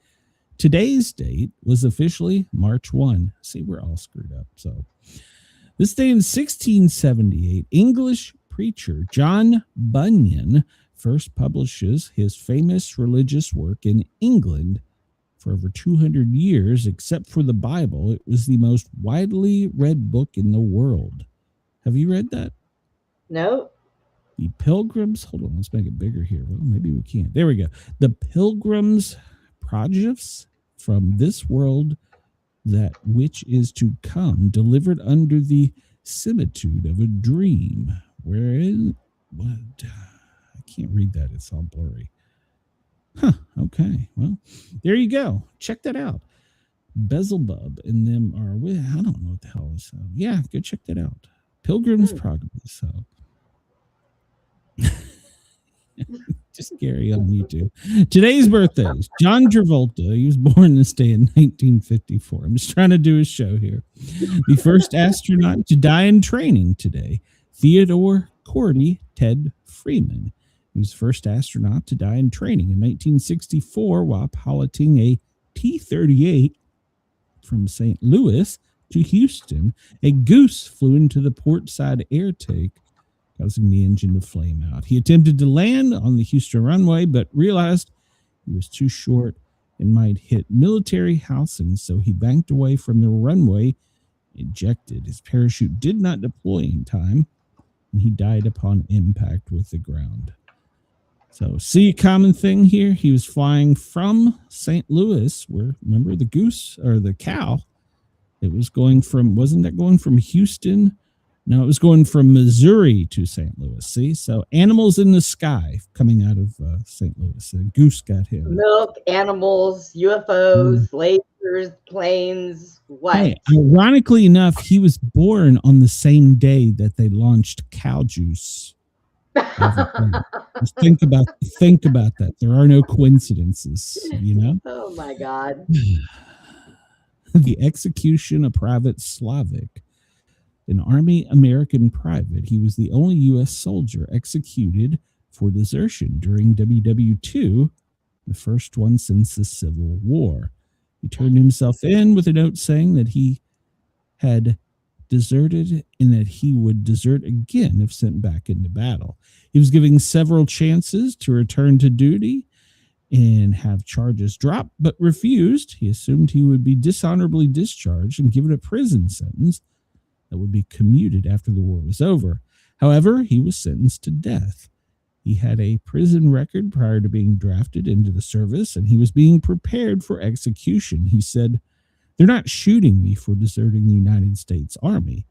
Today's date was officially March 1. See, we're all screwed up. So this day in 1678, English preacher John Bunyan first publishes his famous religious work in England. For over 200 years, except for the Bible, it was the most widely read book in the world. Have you read that? No. The Pilgrims, hold on, let's make it bigger here. Well, maybe we can't. There we go. The Pilgrims Progress from this world, that which is to come, delivered under the similitude of a dream, wherein what I can't read that, it's all blurry. Okay, well, there you go. Check that out. Beelzebub and them are with, I don't know what the hell is. Yeah, go check that out. Pilgrim's Progress. So just Gary on YouTube. Today's birthdays. John Travolta. He was born this day in 1954. I'm just trying to do a show here. The first astronaut to die in training today. Theodore Cordy Ted Freeman. He was the first astronaut to die in training in 1964 while piloting a T-38 from St. Louis to Houston. A goose flew into the port side air tank, causing the engine to flame out. He attempted to land on the Houston runway, but realized he was too short and might hit military housing, so he banked away from the runway, ejected. His parachute did not deploy in time, and he died upon impact with the ground. So, see a common thing here? He was flying from St. Louis, where, remember the goose or the cow? It was going from, wasn't that going from Houston? No, it was going from Missouri to St. Louis. See? So, animals in the sky coming out of St. Louis. A goose got hit. Milk, animals, UFOs, lasers, planes, what? Hey, ironically enough, he was born on the same day that they launched cow juice. Think about that. There are no coincidences, you know? Oh my God. The execution of Private Slavic, an Army American private. He was the only U.S. soldier executed for desertion during WW2, the first one since the Civil War. He turned himself in with a note saying that he had deserted and that he would desert again if sent back into battle. He was given several chances to return to duty and have charges dropped, but refused. He assumed he would be dishonorably discharged and given a prison sentence that would be commuted after the war was over. However, he was sentenced to death. He had a prison record prior to being drafted into the service, and he was being prepared for execution. He said, "They're not shooting me for deserting the United States Army.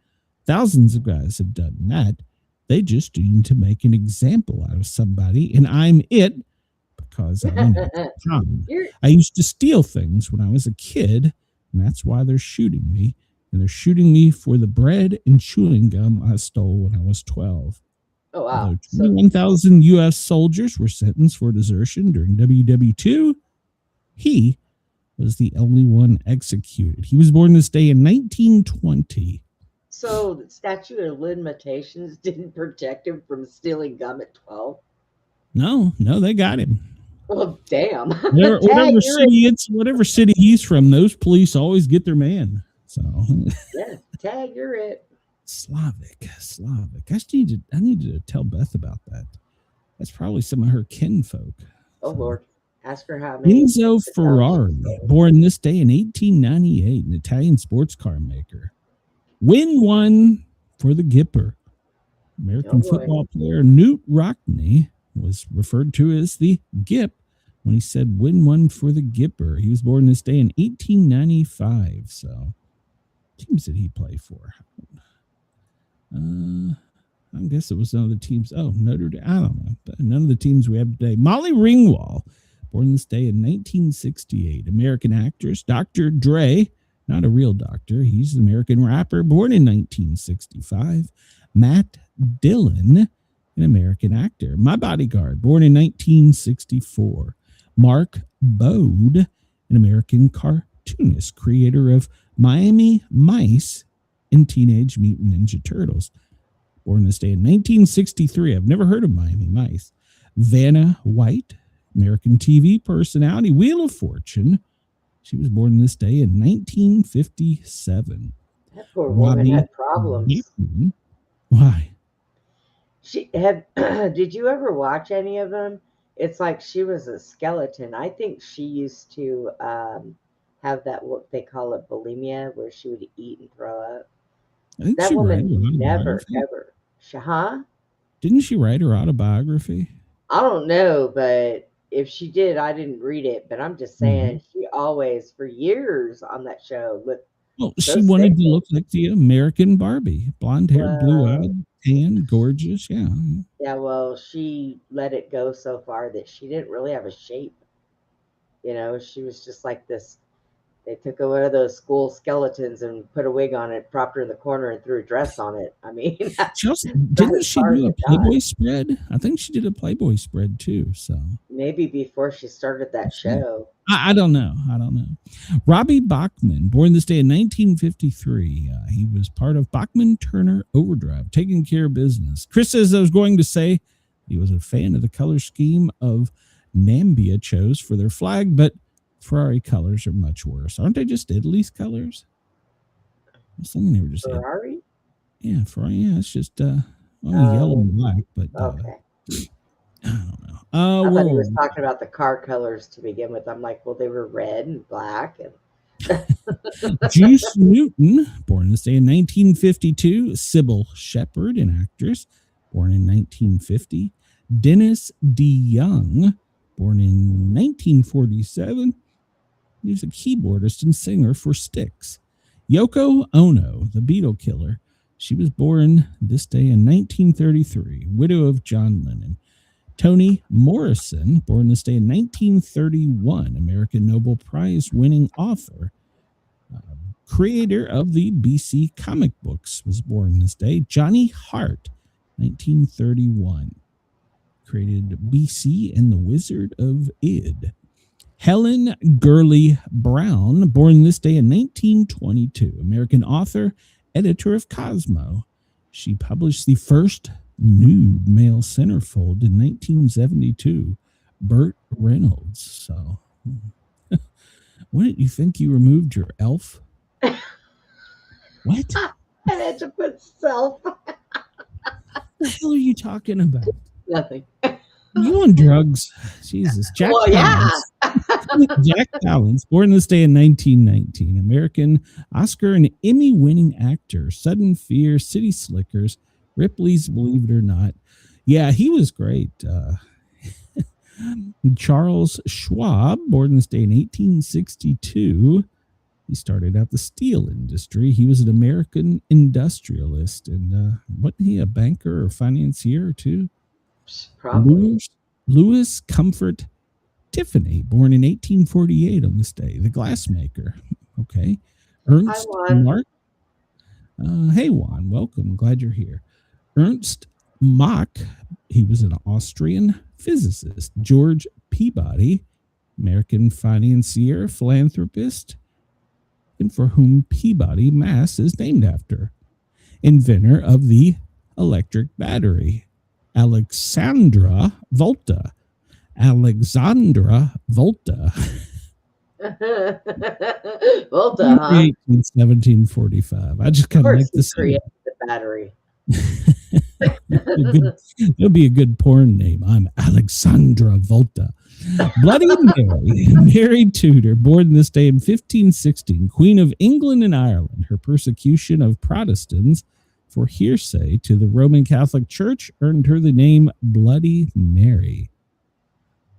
Thousands of guys have done that. They just need to make an example out of somebody, and I'm it because I went out to town. I used to steal things when I was a kid, and that's why they're shooting me. And they're shooting me for the bread and chewing gum I stole when I was 12. Oh, wow. 21,000 U.S. soldiers were sentenced for desertion during WW2. He was the only one executed. He was born this day in 1920. So the statute of limitations didn't protect him from stealing gum at 12? No, they got him. Well, damn. Whatever, Tag, whatever city he's from, those police always get their man. So yeah, Tag, you're it. Slavic. I need to tell Beth about that. That's probably some of her kinfolk. Oh, Lord. Ask her how many. Enzo Ferrari, born this day in 1898, an Italian sports car maker. Win one for the Gipper. American football player Newt Rockney was referred to as the Gip when he said win one for the Gipper. He was born this day in 1895. So, teams did he play for? I guess it was none of the teams. Oh, Notre Dame. I don't know. But none of the teams we have today. Molly Ringwald, born this day in 1968. American actress. Dr. Dre, not a real doctor. He's an American rapper, born in 1965. Matt Dillon, an American actor. My Bodyguard, born in 1964. Mark Bode, an American cartoonist, creator of Miami Mice and Teenage Mutant Ninja Turtles. Born this day in 1963. I've never heard of Miami Mice. Vanna White, American TV personality, Wheel of Fortune. She was born this day in 1957. That poor woman had problems. Newton. Why? She had. Did you ever watch any of them? It's like she was a skeleton. I think she used to have that, what they call it, bulimia, where she would eat and throw up. That woman never, ever. Didn't she write her autobiography? I don't know, but if she did, I didn't read it. But I'm just saying, she always, for years on that show, looked. Well, she wanted to look like the American Barbie. Blonde hair, blue-eyed, tan, gorgeous. Yeah. Yeah, well, she let it go so far that she didn't really have a shape. You know, she was just like this. They took one of those school skeletons and put a wig on it, propped her in the corner, and threw a dress on it. I mean, didn't she do a Playboy spread? I think she did a Playboy spread too. So maybe before she started that show. I don't know. Robbie Bachman, born this day in 1953. He was part of Bachman Turner Overdrive, taking care of business. Chris says I was going to say he was a fan of the color scheme of Nambia chose for their flag, but Ferrari colors are much worse. Aren't they just Italy's colors? I was thinking they were just Ferrari? Yeah, Ferrari. Yeah, it's just yellow and black, but okay. I don't know. I thought he was talking about the car colors to begin with. I'm like, well, they were red and black. And Juice Newton, born this day in 1952. Sybil Shepherd, an actress, born in 1950. Dennis DeYoung, born in 1947. He was a keyboardist and singer for Styx. Yoko Ono, the Beatle killer. She was born this day in 1933, widow of John Lennon. Toni Morrison, born this day in 1931, American Nobel Prize winning author. Creator of the BC comic books was born this day. Johnny Hart, 1931. Created BC and the Wizard of Id. Helen Gurley Brown, born this day in 1922, American author, editor of Cosmo. She published the first nude male centerfold in 1972, Burt Reynolds. So, wouldn't you think you removed your elf? What? I had to put self. What the hell are you talking about? Nothing. You on drugs? Jesus. Jack Palance. Jack Palance, born this day in 1919, American Oscar and Emmy winning actor. Sudden Fear, City Slickers, Ripley's Believe It or Not. Yeah, he was great. Charles Schwab, born this day in 1862. He started out the steel industry. He was an American industrialist. And wasn't he a banker or financier too? Probably. Louis Comfort Tiffany, born in 1848 on this day. The glassmaker. Okay. Ernst Mark. Hey, Juan. Welcome. Glad you're here. Ernst Mach. He was an Austrian physicist. George Peabody, American financier, philanthropist, and for whom Peabody, Mass. Is named after. Inventor of the electric battery. Alexandra Volta. Alexandra Volta. Volta, huh? In 1745. I just Of kind of course, like he this. created the battery. It'll be a good porn name. I'm Alexandra Volta. Bloody Mary, Mary Tudor, born this day in 1516, Queen of England and Ireland. Her persecution of Protestants for hearsay to the Roman Catholic Church earned her the name Bloody Mary.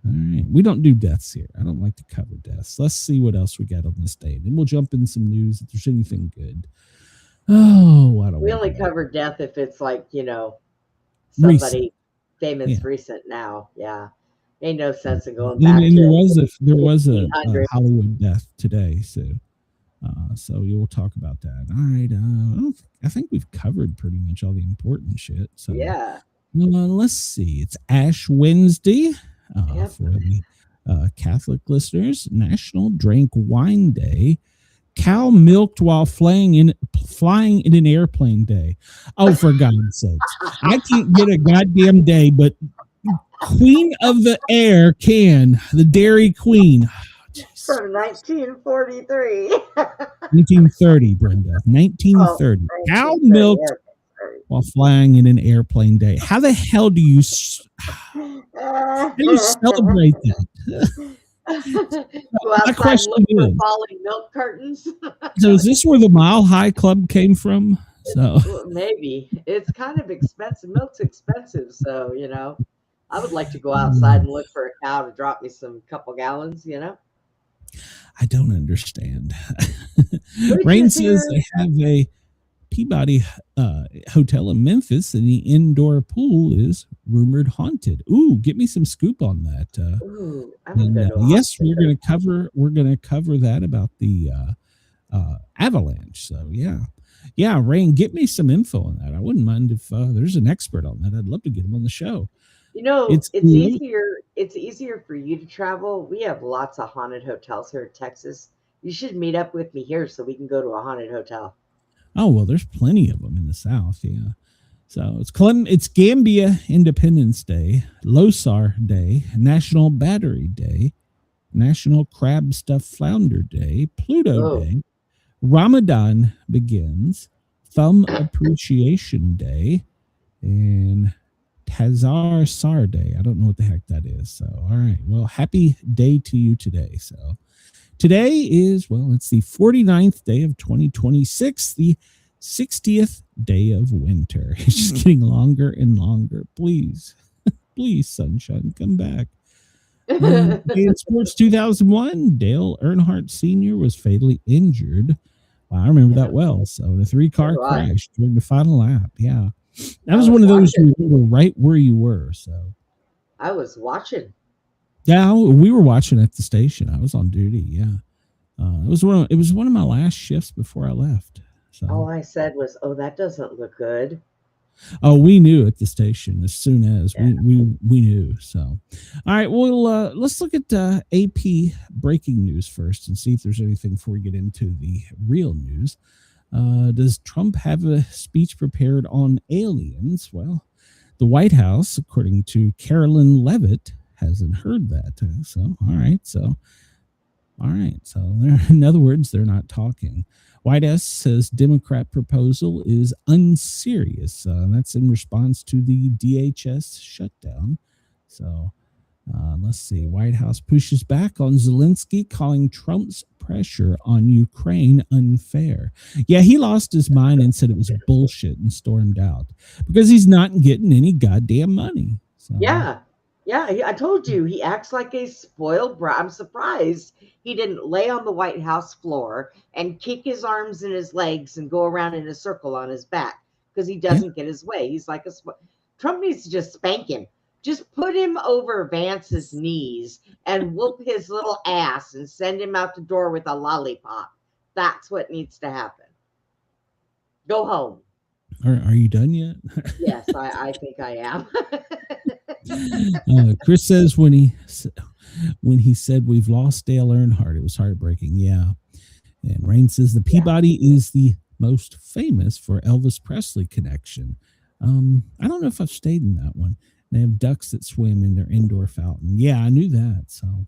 All right. We don't do deaths here. I don't like to cover deaths. Let's see what else we got on this day. Then we'll jump in some news if there's anything good. Oh, I don't We want only to- cover death if it's like, Recent. somebody famous Yeah. recent now. Yeah. Ain't no sense in going back And to there was a 1800. Hollywood death today, so you'll talk about that. All right, I think we've covered pretty much all the important shit. So Yeah. let's see. It's Ash Wednesday Yep. for the Catholic listeners. National Drink Wine Day. Cow milked while flying in an airplane day. Oh, for God's sakes! I can't get a goddamn day, but Queen of the Air can, the Dairy Queen. From 1943. 1930, Brenda. 1930. Oh, Cow 1930, milked yeah, while flying in an airplane day. How the hell do you celebrate that? Go outside and question look for is- falling milk curtains. So is this where the Mile High Club came from? So Well, maybe. It's kind of expensive. Milk's expensive, so I would like to go outside and look for a cow to drop me some couple gallons. I don't understand. Which Rain is says here. they have a Peabody hotel in Memphis, and the indoor pool is rumored haunted. Ooh, get me some scoop on that. Ooh, I would And, go to a yes, hospital. we're gonna cover that about the avalanche. So yeah, Rain, get me some info on that. I wouldn't mind if there's an expert on that. I'd love to get him on the show. It's it's cool. easier. It's easier for you to travel. We have lots of haunted hotels here in Texas. You should meet up with me here so we can go to a haunted hotel. Oh well, there's plenty of them in the South. Yeah. So it's Gambia Independence Day, Losar Day, National Battery Day, National Crab Stuffed Flounder Day, Pluto Oh. Day, Ramadan begins, Thumb Appreciation Day, and Tazar Sar Day. I don't know what the heck that is. So, all right. Well, happy day to you today. So, today is, it's the 49th day of 2026, the 60th day of winter. It's just getting longer and longer. Please, please, sunshine, come back. In sports 2001, Dale Earnhardt Sr. was fatally injured. Wow, I remember that well. So the 3-car So do I. crash during the final lap. Yeah. That I was was one of those watching. you were right where you were. So I was watching. yeah, we were watching at the station. I was on duty. Yeah. It was one of my last shifts before I left. So All I said was, "Oh, that doesn't look good." we knew at the station as soon as Yeah. we knew. So, all right, well, let's look at AP breaking news first and see if there's anything before we get into the real news. Does Trump have a speech prepared on aliens? Well, the White House, according to Carolyn Levitt, hasn't heard that. So, all right. So, in other words, they're not talking. White House says Democrat proposal is unserious. That's in response to the DHS shutdown. So let's see. White House pushes back on Zelensky, calling Trump's pressure on Ukraine unfair. Yeah, he lost his mind and said it was bullshit and stormed out because he's not getting any goddamn money. So, Yeah. I told you he acts like a spoiled brat. I'm surprised he didn't lay on the White House floor and kick his arms and his legs and go around in a circle on his back because he doesn't get his way. He's like Trump needs to just spank him. Just put him over Vance's knees and whoop his little ass and send him out the door with a lollipop. That's what needs to happen. Go home. Are you done yet? Yes, I think I am. Chris says when he said we've lost Dale Earnhardt, it was heartbreaking. Yeah. And Rain says the Peabody is the most famous for Elvis Presley connection. I don't know if I've stayed in that one. They have ducks that swim in their indoor fountain. Yeah, I knew that. So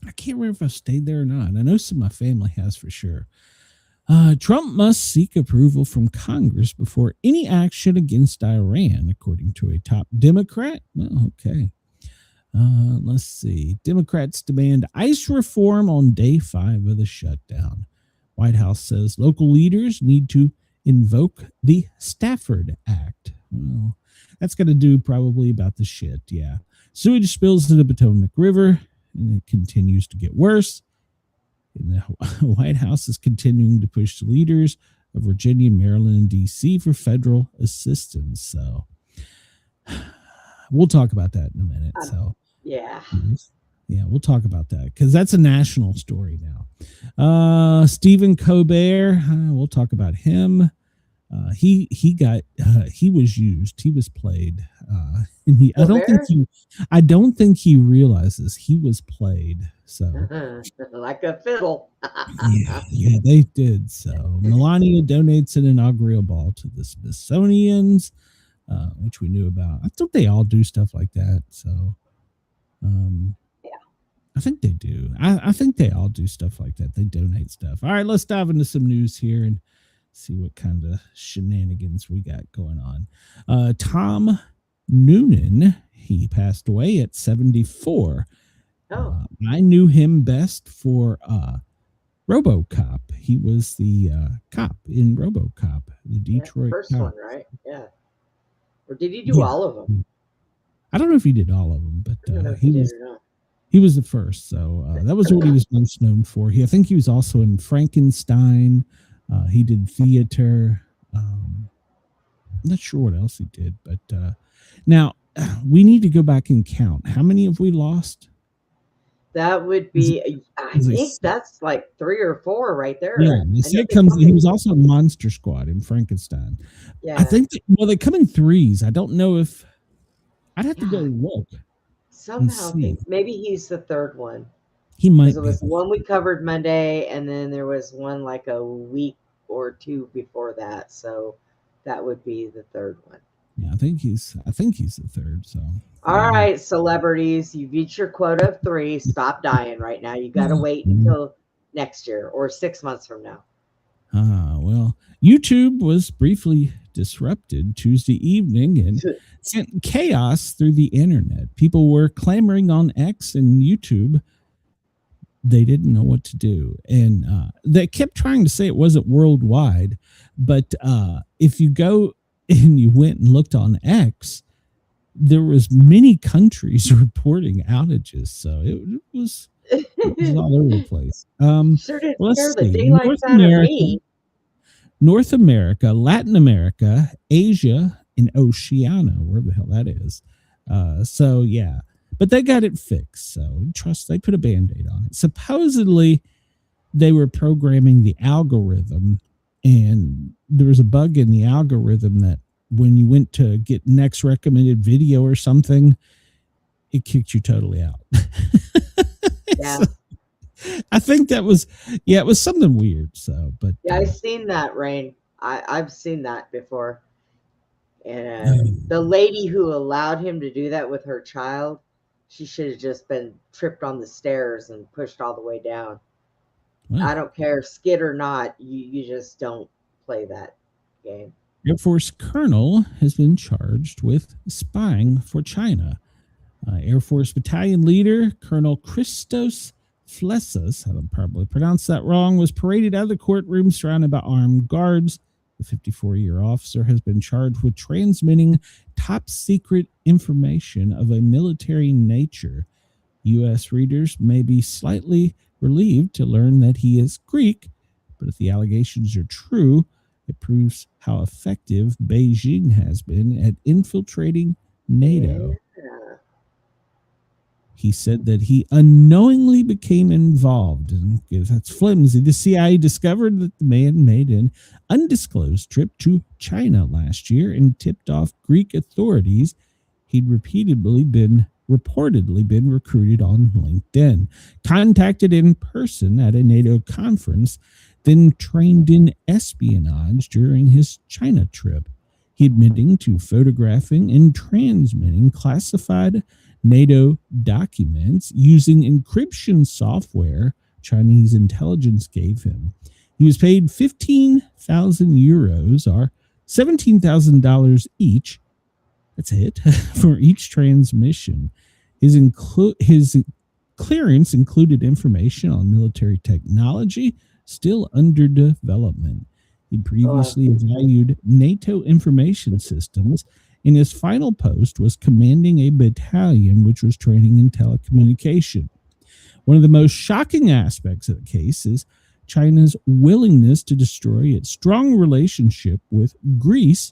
I can't remember if I stayed there or not. I know some of my family has for sure. Trump must seek approval from Congress before any action against Iran, according to a top Democrat. Well, okay. Let's see. Democrats demand ICE reform on day 5 of the shutdown. White House says local leaders need to invoke the Stafford Act. Well, that's got to do probably about the shit, yeah. Sewage spills in the Potomac River, and it continues to get worse. And the White House is continuing to push the leaders of Virginia, Maryland, and D.C. for federal assistance. So we'll talk about that in a minute. So Yeah. we'll talk about that because that's a national story now. Stephen Colbert, we'll talk about him. He was used. He was played. And I don't think he realizes he was played. So Like a fiddle. yeah, they did. So Melania donates an inaugural ball to the Smithsonian's, which we knew about. I thought they all do stuff like that. So I think they do. I think they all do stuff like that. They donate stuff. All right, let's dive into some news here and see what kind of shenanigans we got going on. Tom Noonan, he passed away at 74. I knew him best for RoboCop. He was the cop in RoboCop, the Detroit first cop. one, right? Yeah. Or did he do all of them? I don't know if he did all of them, but I don't know if he did was or not. he was the first. So that was what he was most known for. I think he was also in Frankenstein. He did theater. I'm not sure what else he did, but now we need to go back and count. How many have we lost? That would be, I think that's like 3 or 4 right there. Yeah, he was also in Monster Squad in Frankenstein. Yeah. I think, they come in threes. I don't know if, I'd have to go look. Somehow maybe he's the third one. He might be. There was one we covered Monday, and then there was one like a week or 2 before that. So that would be the third one. Yeah, I think he's the third. So all right, celebrities, you've reached your quota of 3. Stop dying right now. You got to wait until next year or 6 months from now. Well, YouTube was briefly disrupted Tuesday evening and sent chaos through the internet. People were clamoring on X and YouTube. They didn't know what to do. And they kept trying to say it wasn't worldwide. But if you go and you went and looked on X, there was many countries reporting outages. So it was all over the place. Sure did scare the daylights out of me. North America, Latin America, Asia, and Oceania, wherever the hell that is. So, yeah. But they got it fixed. So, they put a Band-Aid on it. Supposedly, they were programming the algorithm, and there was a bug in the algorithm that when you went to get next recommended video or something, it kicked you totally out. Yeah. So, I think that was, it was something weird. So, but yeah, I've seen that, Rain. I've seen that before. And the lady who allowed him to do that with her child, she should have just been tripped on the stairs and pushed all the way down. Wow. I don't care, skid or not, you just don't play that game. Air Force Colonel has been charged with spying for China. Air Force Battalion Leader Colonel Christos Flesas, I don't probably pronounce that wrong, was paraded out of the courtroom surrounded by armed guards. The 54-year officer has been charged with transmitting top secret information of a military nature. U.S. readers may be slightly relieved to learn that he is Greek, but if the allegations are true, it proves how effective Beijing has been at infiltrating NATO. He said that he unknowingly became involved, and that's flimsy. The CIA discovered that the man made an undisclosed trip to China last year and tipped off Greek authorities he'd reportedly been recruited on LinkedIn, contacted in person at a NATO conference, then trained in espionage during his China trip. he admitting to photographing and transmitting classified NATO documents using encryption software Chinese intelligence gave him. He was paid 15,000 euros or $17,000 each. That's it for each transmission. His clearance included information on military technology still under development. He previously valued NATO information systems, and his final post was commanding a battalion which was training in telecommunication. One of the most shocking aspects of the case is China's willingness to destroy its strong relationship with Greece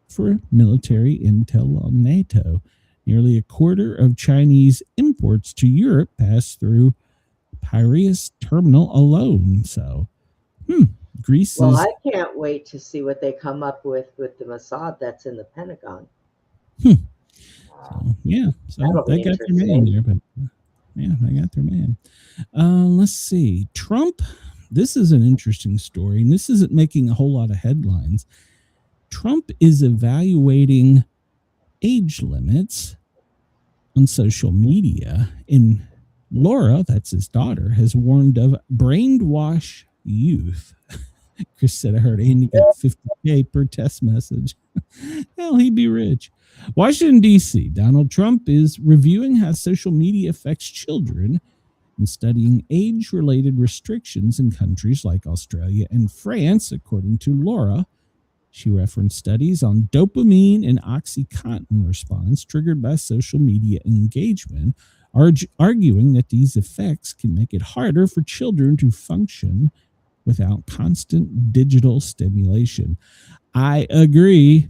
for military intel on NATO. Nearly a quarter of Chinese imports to Europe pass through Piraeus terminal alone. So, Greece Well, is... I can't wait to see what they come up with the Mossad that's in the Pentagon. So That'll they be got their man there, but they got their man. Let's see. Trump, this is an interesting story, and this isn't making a whole lot of headlines. Trump is evaluating age limits on social media, and Laura, that's his daughter, has warned of brainwash youth. Chris said, I heard Andy got $50K per text message. Hell, he'd be rich. Washington, D.C. Donald Trump is reviewing how social media affects children and studying age-related restrictions in countries like Australia and France, according to Laura. She referenced studies on dopamine and OxyContin response triggered by social media engagement, arguing that these effects can make it harder for children to function without constant digital stimulation. I agree.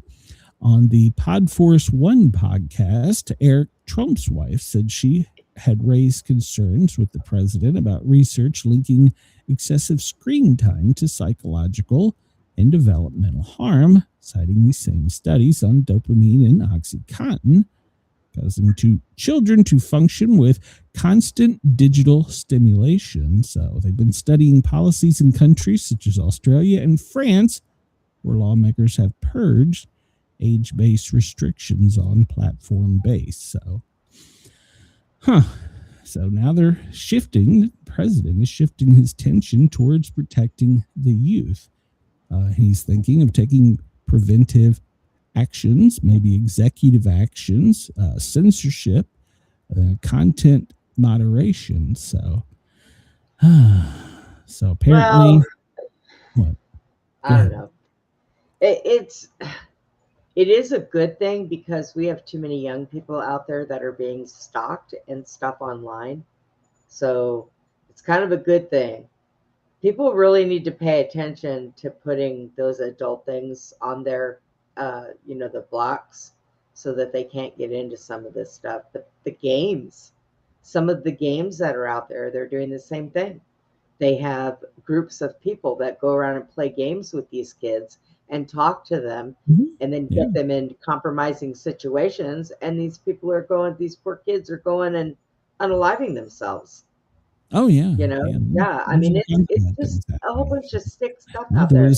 On the Podforce One podcast, Eric Trump's wife said she had raised concerns with the president about research linking excessive screen time to psychological and developmental harm, citing the same studies on dopamine and OxyContin, causing children to function with constant digital stimulation. So they've been studying policies in countries such as Australia and France, where lawmakers have purged age-based restrictions on platform-based. So now they're shifting, the president is shifting his attention towards protecting the youth. He's thinking of taking preventive actions, maybe executive actions, censorship, content moderation. So apparently, what? I don't know. It is a good thing because we have too many young people out there that are being stalked and stuff online. So it's kind of a good thing. People really need to pay attention to putting those adult things on their, the blocks, so that they can't get into some of this stuff. The games, some of the games that are out there, they're doing the same thing. They have groups of people that go around and play games with these kids and talk to them, and then get them in compromising situations. And these poor kids are going and unaliving themselves. Oh yeah, I mean, it's just a whole bunch of sick stuff out there.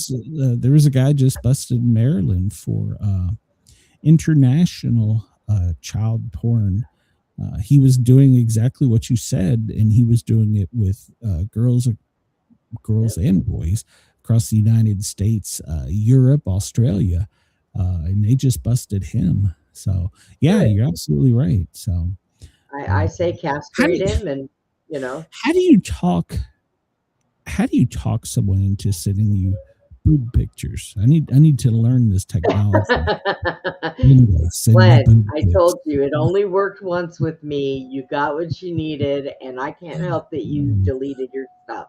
There was a guy just busted in Maryland for international child porn. He was doing exactly what you said, and he was doing it with girls and boys across the United States, Europe, Australia, and they just busted him. So you're absolutely right. So I say castrate him, and how do you talk someone into sending you boob pictures? I need to learn this technology. Glenn, I told you it only worked once with me. You got what you needed, and I can't help that you deleted your stuff.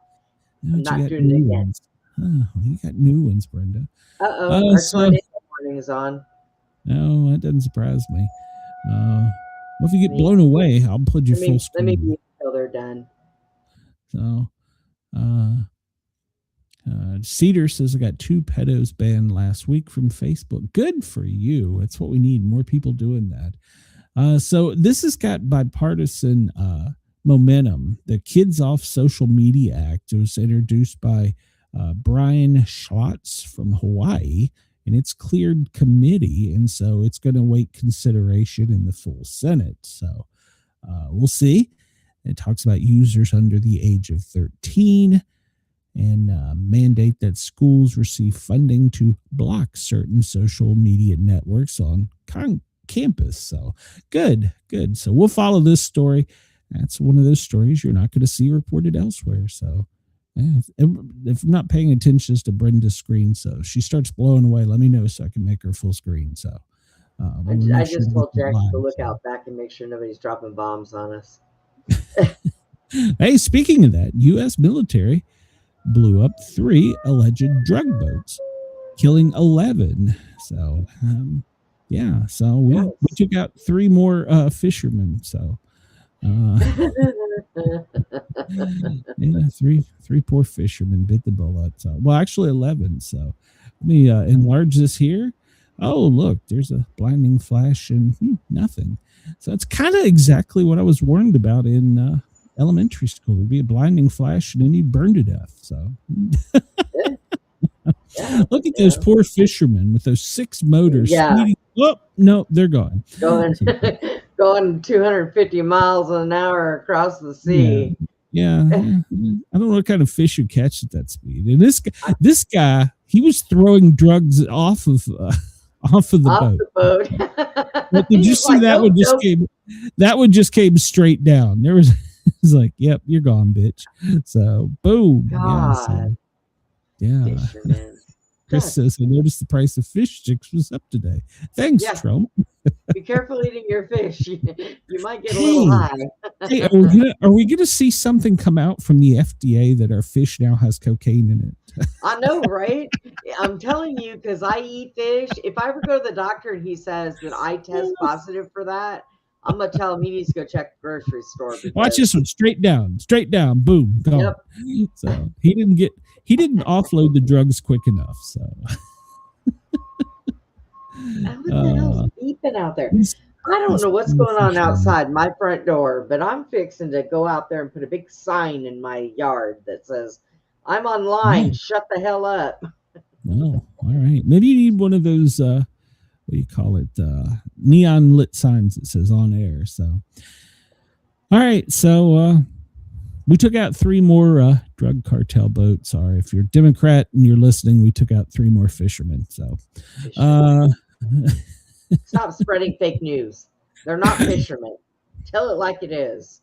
I'm not doing it again. Oh, you got new ones, Brenda. Our tornado warning is on. No, that doesn't surprise me. Well, if you get blown away, I'll put you full screen. Let me be until they're done. So, Cedar says I got 2 pedos banned last week from Facebook. Good for you. That's what we need. More people doing that. So this has got bipartisan momentum. The Kids Off Social Media Act was introduced by Brian Schlotz from Hawaii, and it's cleared committee, and so it's going to wait consideration in the full Senate. So we'll see. It talks about users under the age of 13 and mandate that schools receive funding to block certain social media networks on campus. So good. So we'll follow this story. That's one of those stories you're not going to see reported elsewhere. So if I'm not paying attention to Brenda's screen, so if she starts blowing away, let me know so I can make her full screen. So I just told Jack to look out back and make sure nobody's dropping bombs on us. Hey, speaking of that, U.S. military blew up 3 alleged drug boats, killing 11. So, so we took out 3 more fishermen. So, three poor fishermen bit the bullet. So, well, actually 11. So, let me enlarge this here. Oh, look, there's a blinding flash and nothing. So it's kind of exactly what I was warned about in elementary school. There'd be a blinding flash and then you'd burn to death. So look at those poor fishermen with those 6 motors. Speeding. Oh, no, they're gone. Going 250 miles an hour across the sea. Yeah. I don't know what kind of fish you catch at that speed. And this guy, he was throwing drugs off of the boat. But did you see that one just came? That one just came straight down. There was, it's like, yep, you're gone, bitch. So boom. God. Fisherman. Chris says, I noticed the price of fish sticks was up today. Thanks, Trump. Be careful eating your fish. You might get a little high. Hey, are we gonna see something come out from the FDA that our fish now has cocaine in it? I know, right? I'm telling you, because I eat fish. If I ever go to the doctor and he says that I test positive for that, I'm gonna tell him he needs to go check the grocery store. Watch this one, straight down, boom, gone. Yep. So he didn't offload the drugs quick enough. So what the hell's beeping out there? I don't know what's going on outside my front door, but I'm fixing to go out there and put a big sign in my yard that says, I'm online. Shut the hell up. Oh, all right. Maybe you need one of those, what do you call it? Neon lit signs that says on air. So, all right. So, we took out 3 more drug cartel boats. Sorry, if you're a Democrat and you're listening, we took out 3 more fishermen. So, stop spreading fake news. They're not fishermen. Tell it like it is.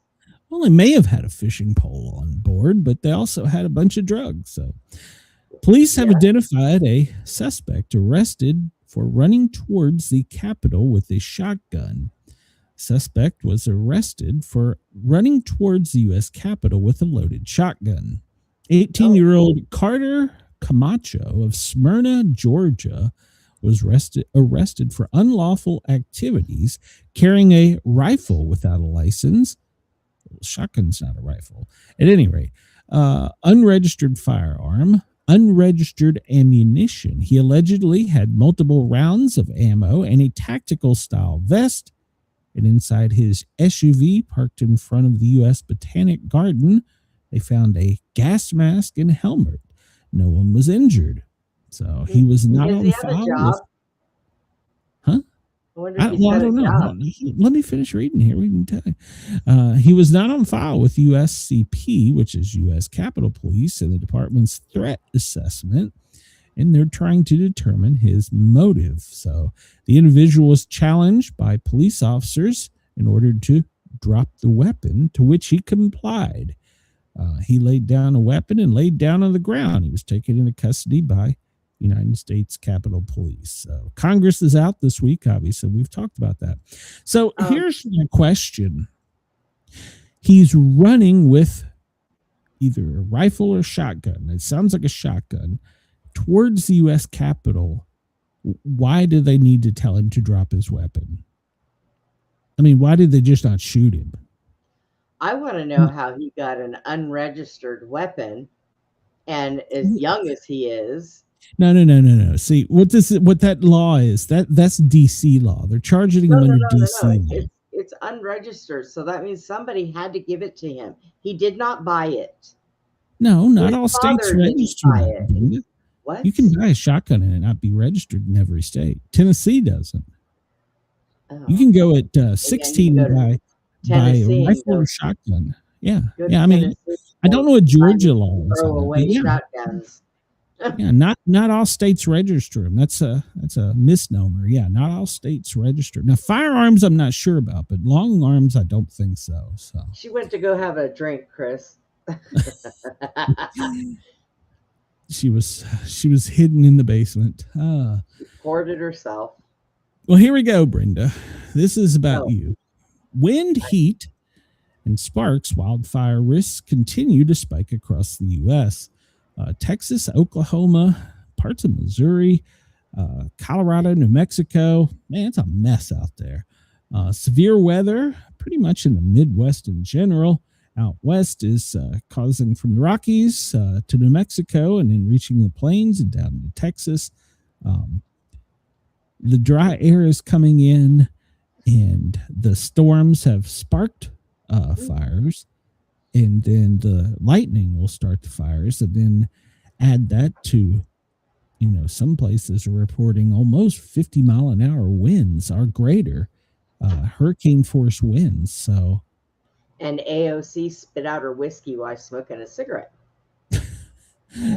Well, they may have had a fishing pole on board, but they also had a bunch of drugs. So, police have identified a suspect arrested for running towards the Capitol with a shotgun. Suspect was arrested for running towards the U.S. Capitol with a loaded shotgun. 18-year-old Carter Camacho of Smyrna, Georgia, was arrested for unlawful activities, carrying a rifle without a license. Shotgun's not a rifle. At any rate, unregistered firearm, unregistered ammunition. He allegedly had multiple rounds of ammo and a tactical style vest. And inside his SUV parked in front of the U.S. Botanic Garden, they found a gas mask and helmet. No one was injured. So he was not on file. I don't know. Let me finish reading here. We can tell you. He was not on file with USCP, which is U.S. Capitol Police, and the department's threat assessment, and they're trying to determine his motive. So the individual was challenged by police officers in order to drop the weapon, to which he complied. He laid down a weapon and laid down on the ground. He was taken into custody by United States Capitol Police. So Congress is out this week, obviously. We've talked about that. So here's my question. He's running with either a rifle or shotgun. It sounds like a shotgun towards the U.S. Capitol. Why do they need to tell him to drop his weapon? I mean, why did they just not shoot him? I want to know how he got an unregistered weapon, and as young as he is. No. See, what that law is, that's DC law. They're charging him under DC law. It's unregistered, so that means somebody had to give it to him. He did not buy it. No, not all states register it. What? You can buy a shotgun and it not be registered in every state. Tennessee doesn't. Oh. You can go at 16 and buy a Tennessee, rifle or shotgun. Yeah. go Yeah. to I mean, Tennessee, I don't know what Georgia law is. throw on it, away but yeah. shotguns. Yeah, not all states register them. That's a misnomer. Yeah, not all states register. Now, firearms, I'm not sure about, but long arms, I don't think so. So She went to go have a drink, Chris. she was hidden in the basement. Poured it herself. Well, here we go, Brenda. This is about you. Wind, heat, and sparks wildfire risks continue to spike across the U.S. Texas, Oklahoma, parts of Missouri, Colorado, New Mexico. Man, it's a mess out there. Severe weather, pretty much in the Midwest in general. Out west is causing from the Rockies to New Mexico and then reaching the plains and down to Texas. The dry air is coming in, and the storms have sparked fires. And then the lightning will start the fires, and then add that to, some places are reporting almost 50-mile-an-hour winds are greater, hurricane force winds. So, and AOC spit out her whiskey while smoking a cigarette.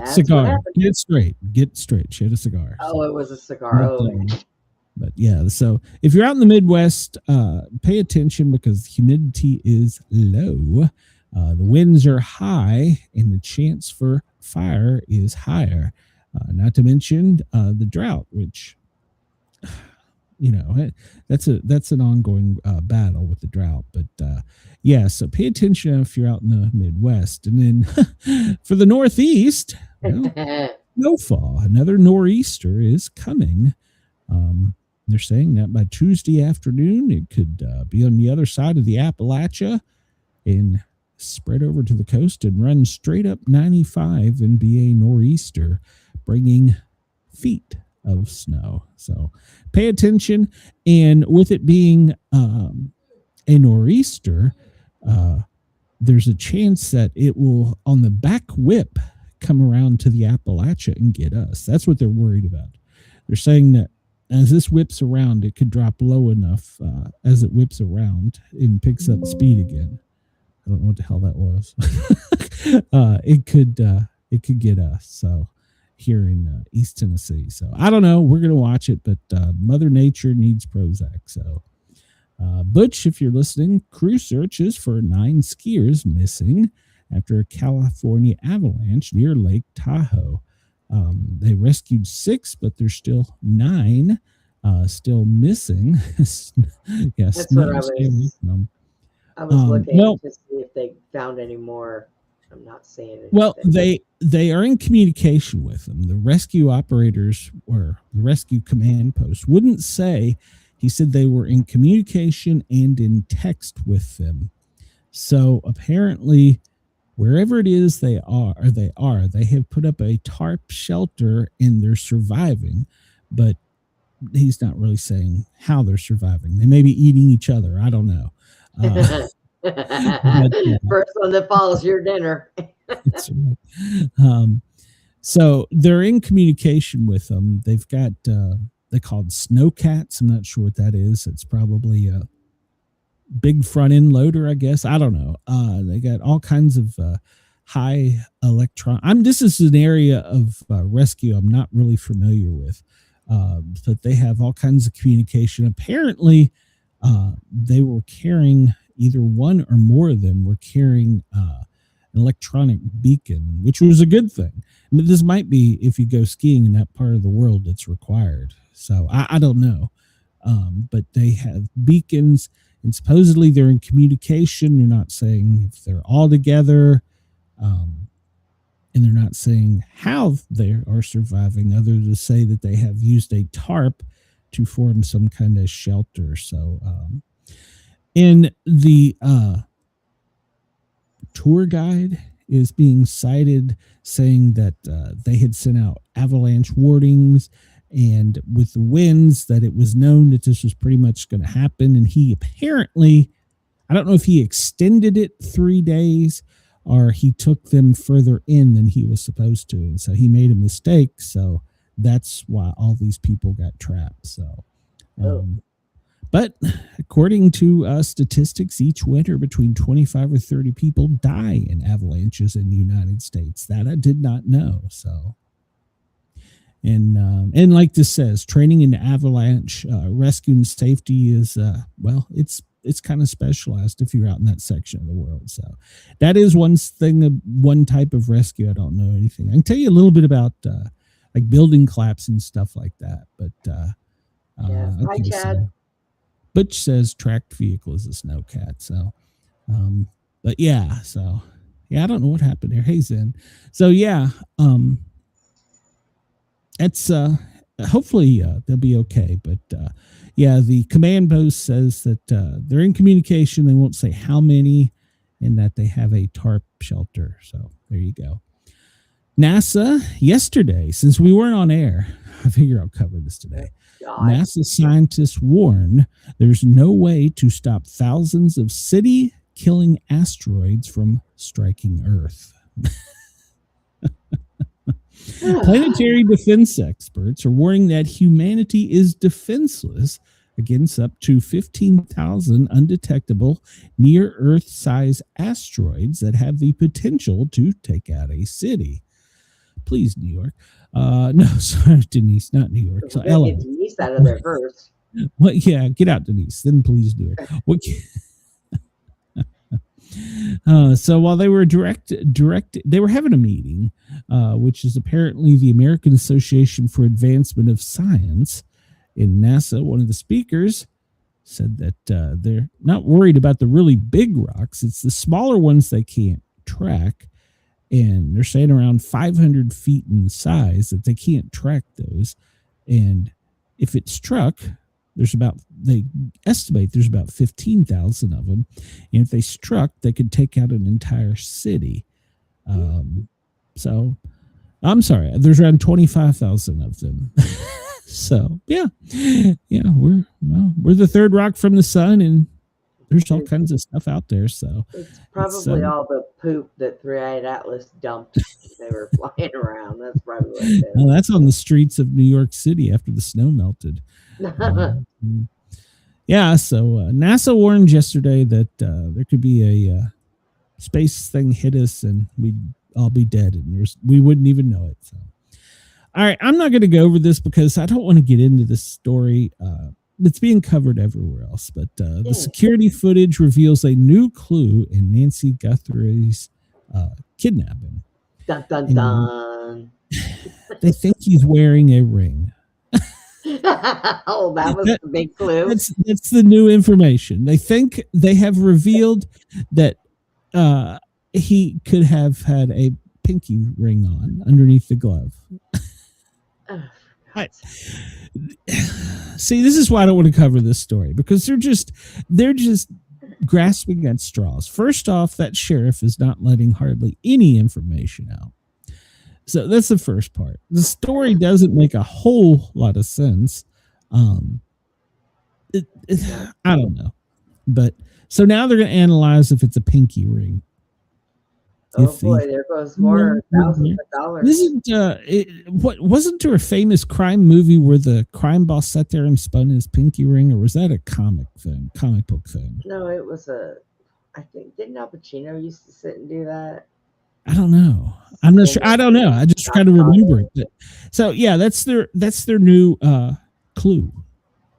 Cigar. Get straight. She had a cigar. Oh, it was a cigar. But yeah, so if you're out in the Midwest, pay attention because the humidity is low. The winds are high and the chance for fire is higher. Not to mention the drought, which, that's an ongoing battle with the drought. But yeah, so pay attention if you're out in the Midwest. And then for the Northeast, snowfall, another nor'easter is coming. They're saying that by Tuesday afternoon, it could be on the other side of the Appalachia and spread over to the coast and run straight up 95 and be a nor'easter, bringing feet of snow. So pay attention. And with it being a nor'easter, there's a chance that it will, on the back whip, come around to the Appalachia and get us. That's what they're worried about. They're saying that as this whips around, it could drop low enough as it whips around and picks up speed again. I don't know what the hell that was. It could get us. So here in East Tennessee. So I don't know. We're gonna watch it, but Mother Nature needs Prozac. So Butch, if you're listening, crew searches for 9 skiers missing after a California avalanche near Lake Tahoe. They rescued 6, but there's still 9 still missing. Yes, that's what I was looking to see if they found any more. I'm not seeing anything. Well, they are in communication with them. The rescue operators or the rescue command post wouldn't say. He said they were in communication and in text with them. So apparently, wherever it is they have put up a tarp shelter and they're surviving, but he's not really saying how they're surviving. They may be eating each other. I don't know. First one that falls, your dinner. That's right. So they're in communication with them. They've got, they called snowcats. I'm not sure what that is. It's probably a big front end loader, I guess. I don't know. They got all kinds of high electron. This is an area of rescue I'm not really familiar with, but they have all kinds of communication. Apparently, they were carrying, either one or more of them were carrying an electronic beacon, which was a good thing. I mean, this might be, if you go skiing in that part of the world, it's required. So I don't know. But they have beacons, and supposedly they're in communication. They're not saying if they're all together, and they're not saying how they are surviving, other than to say that they have used a tarp to form some kind of shelter. So in the tour guide is being cited saying that they had sent out avalanche warnings, and with the winds that it was known that this was pretty much going to happen. And he apparently, I don't know if he extended it 3 days or he took them further in than he was supposed to. And so he made a mistake. So that's why all these people got trapped. So, but according to statistics, each winter between 25 or 30 people die in avalanches in the United States. That I did not know. So, and like this says, training in avalanche rescue and safety is it's kind of specialized if you're out in that section of the world. So that is one thing, one type of rescue I don't know anything. I can tell you a little bit about like building collapse and stuff like that. But Hi, Chad. So Butch says tracked vehicle is a snowcat. So, but yeah, so yeah, I don't know what happened there. Hey, Zen. So yeah, it's hopefully they'll be okay. But yeah, the command post says that they're in communication. They won't say how many, and that they have a tarp shelter. So there you go. NASA yesterday, since we weren't on air, I figure I'll cover this today. God. NASA scientists warn there's no way to stop thousands of city-killing asteroids from striking Earth. Planetary defense experts are warning that humanity is defenseless against up to 15,000 undetectable near-Earth-size asteroids that have the potential to take out a city. Please, New York. No, sorry, Denise, not New York. So Ella. Get Denise out of there first. Well, yeah, get out, Denise. Then please do it. What? So while they were they were having a meeting, which is apparently the American Association for Advancement of Science in NASA. One of the speakers said that they're not worried about the really big rocks. It's the smaller ones they can't track. And they're saying around 500 feet in size that they can't track those. And if it struck, they estimate there's about 15,000 of them. And if they struck, they could take out an entire city. So I'm sorry, there's around 25,000 of them. So yeah, we're the third rock from the sun, and there's all kinds of stuff out there. So it's probably all the poop that Three-Eyed Atlas dumped. They were flying around. That's probably what it is. Well, that's on the streets of New York City after the snow melted. Yeah, so NASA warned yesterday that there could be a space thing hit us and we'd all be dead, and we wouldn't even know it. So, all right, I'm not going to go over this because I don't want to get into this story. It's being covered everywhere else, but the security footage reveals a new clue in Nancy Guthrie's kidnapping. Dun, dun, dun. They think he's wearing a ring. Oh, that was the big clue. That's the new information. They think they have revealed that he could have had a pinky ring on underneath the glove. See, this is why I don't want to cover this story, because they're just grasping at straws. First off, that sheriff is not letting hardly any information out. So that's the first part. The story doesn't make a whole lot of sense. I don't know. But so now they're going to analyze if it's a pinky ring. Oh boy, there goes more thousands of dollars. Wasn't there a famous crime movie where the crime boss sat there and spun his pinky ring, or was that a comic book thing? No, it was I think, didn't Al Pacino used to sit and do that? I don't know. I'm not sure. I don't know. I just kind of remember it. But, so yeah, that's their new clue.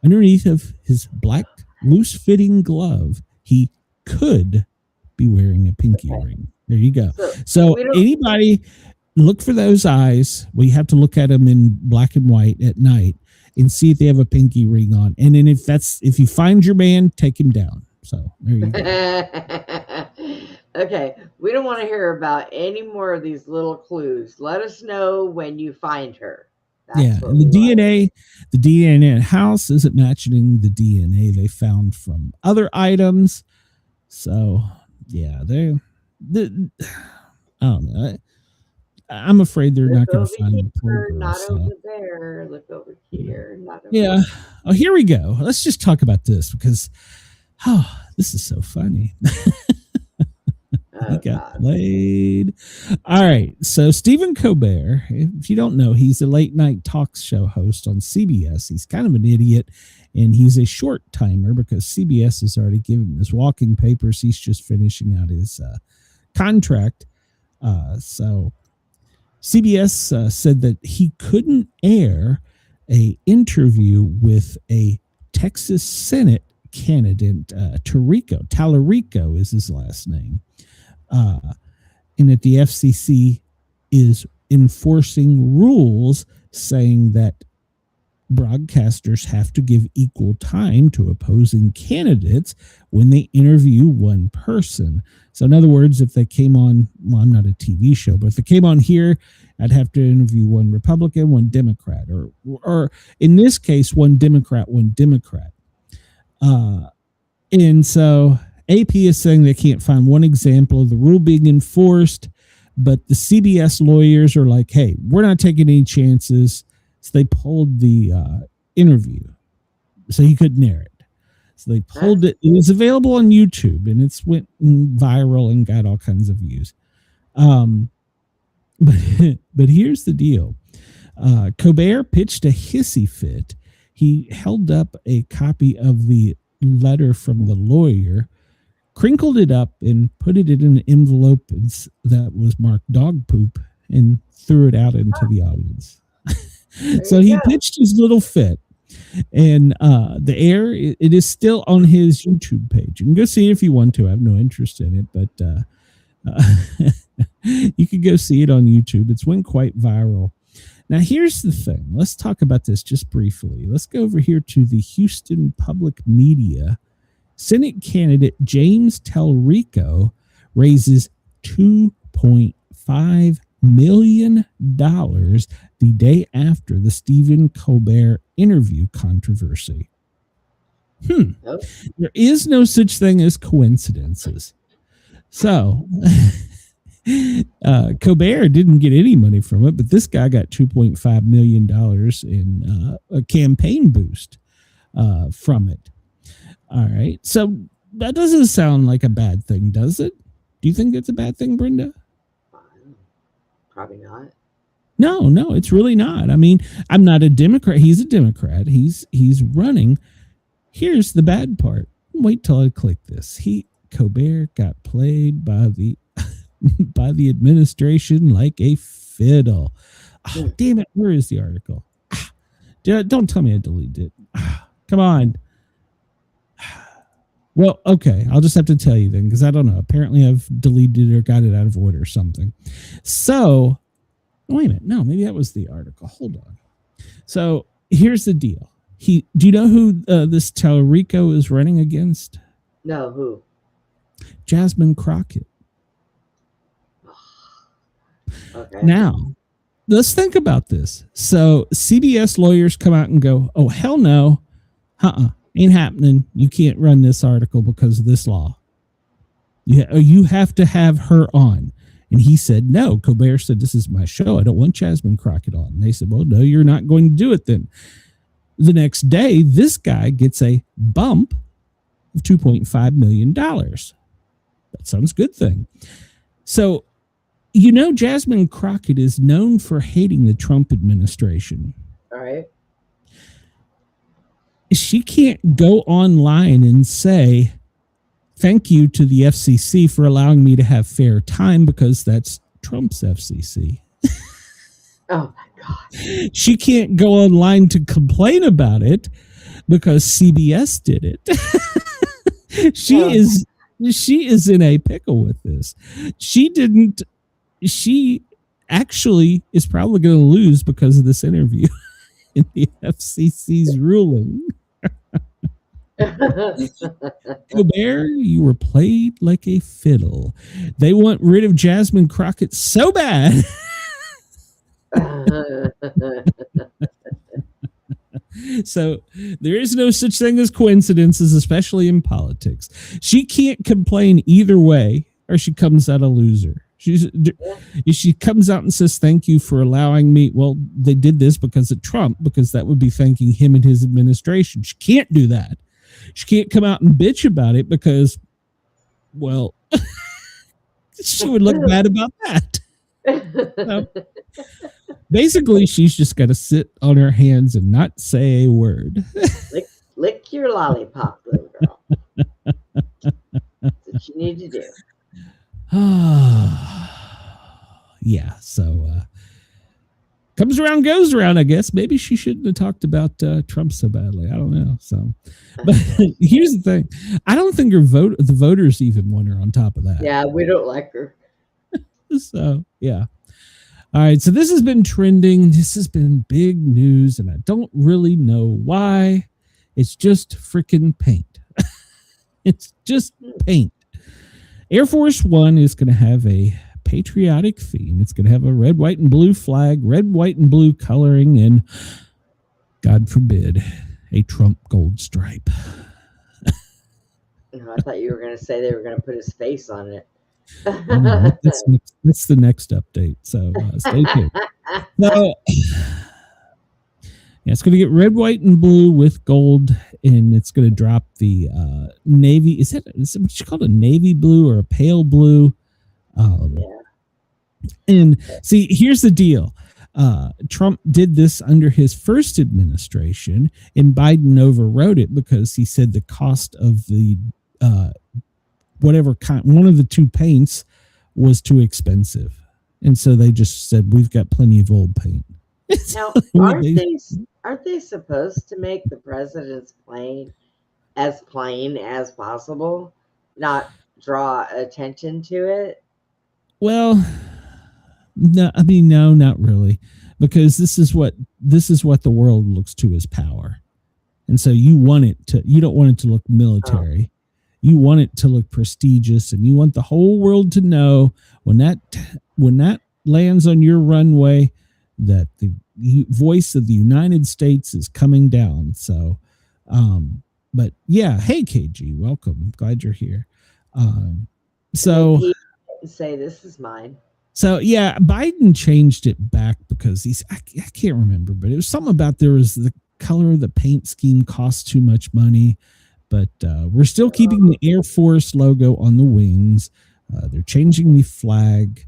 Underneath of his black loose-fitting glove, he could be wearing a pinky ring. There you go. So anybody look for those eyes. We have to look at them in black and white at night and see if they have a pinky ring on. And then if you find your man, take him down. So there you go. Okay, we don't want to hear about any more of these little clues. Let us know when you find her. That's and the DNA in the house isn't matching the DNA they found from other items. So yeah, I don't know. I'm afraid they're not going to find the poor girl. Not over there. Look over here. Not over there. Oh, here we go. Let's just talk about this because this is so funny. He got played. All right. So Stephen Colbert, if you don't know, he's a late night talk show host on CBS. He's kind of an idiot, and he's a short timer because CBS has already given him his walking papers. He's just finishing out his contract. So CBS said that he couldn't air a interview with a Texas Senate candidate, Tallarico is his last name, and that the FCC is enforcing rules saying that broadcasters have to give equal time to opposing candidates when they interview one person. So in other words, if they came on, well, I'm not a TV show, but if they came on here, I'd have to interview one Republican, one Democrat, or in this case, one Democrat. And so AP is saying they can't find one example of the rule being enforced, but the CBS lawyers are like, hey, we're not taking any chances. So they pulled the interview. So he couldn't air it. So they pulled it. It was available on YouTube, and it's went viral and got all kinds of views. But here's the deal. Colbert pitched a hissy fit. He held up a copy of the letter from the lawyer, crinkled it up, and put it in an envelope that was marked dog poop, and threw it out into the audience. So he pitched his little fit. And the air, it is still on his YouTube page. You can go see it if you want to. I have no interest in it, but you can go see it on YouTube. It's went quite viral. Now, here's the thing. Let's talk about this just briefly. Let's go over here to the Houston Public Media. Senate candidate James Tallarico raises $2.5 million the day after the Stephen Colbert interview controversy. There is no such thing as coincidences. So Colbert didn't get any money from it, but this guy got $2.5 million in a campaign boost from it. All right. So that doesn't sound like a bad thing, does it? Do you think it's a bad thing, Brenda? Probably not. No, it's really not. I mean, I'm not a Democrat. He's a Democrat. He's running. Here's the bad part. Wait till I click this. Colbert got played by the by the administration like a fiddle. Oh, damn it. Where is the article? Don't tell me I deleted it. Come on. Well, okay. I'll just have to tell you then, because I don't know. Apparently I've deleted it or got it out of order or something. So, wait a minute. No, maybe that was the article. Hold on. So, here's the deal. Do you know who this Tallarico is running against? No, who? Jasmine Crockett. Okay. Now, let's think about this. So CBS lawyers come out and go, oh, hell no. Ain't happening. You can't run this article because of this law. You have to have her on. And he said, no. Colbert said, this is my show. I don't want Jasmine Crockett on. And they said, well, no, you're not going to do it then. The next day, this guy gets a bump of $2.5 million. That sounds good thing. So, Jasmine Crockett is known for hating the Trump administration. All right. She can't go online and say, thank you to the FCC for allowing me to have fair time, because that's Trump's FCC. Oh, my God. She can't go online to complain about it because CBS did it. She is in a pickle with this. She actually is probably going to lose because of this interview in the FCC's ruling. Colbert, you were played like a fiddle. They want rid of Jasmine Crockett so bad. So there is no such thing as coincidences, especially in politics. She can't complain either way, or she comes out a loser. She comes out and says, thank you for allowing me. Well, they did this because of Trump, because that would be thanking him and his administration. She can't do that. She can't come out and bitch about it because, well, She would look bad about that. So, basically, she's just got to sit on her hands and not say a word. lick your lollipop, little girl. That's what you need to do. Yeah, so comes around, goes around, I guess. Maybe she shouldn't have talked about Trump so badly. I don't know. So, but here's the thing. I don't think the voters even want her on top of that. Yeah, we don't like her. So, yeah. All right, so this has been trending. This has been big news, and I don't really know why. It's just freaking paint. It's just paint. Air Force One is going to have a patriotic theme. It's going to have a red, white, and blue flag, red, white, and blue coloring, and God forbid, a Trump gold stripe. No, I thought you were going to say they were going to put his face on it. That's the next update. So stay tuned. So, yeah, it's going to get red, white, and blue with gold, and it's going to drop the navy. Is it what you call a navy blue or a pale blue? Yeah. And see, here's the deal. Trump did this under his first administration, and Biden overrode it because he said the cost of the whatever kind, one of the two paints was too expensive, and so they just said we've got plenty of old paint. Now, aren't they supposed to make the president's plane as plain as possible, not draw attention to it? Well, no, I mean, no, not really, because this is what the world looks to as power, and so you don't want it to look military. You want it to look prestigious, and you want the whole world to know when that lands on your runway that the voice of the United States is coming down. So, but yeah, hey KG, welcome. Glad you're here. So he say this is mine. So yeah, Biden changed it back because I can't remember, but it was something about there was the color of the paint scheme cost too much money. But we're still keeping the Air Force logo on the wings. They're changing the flag,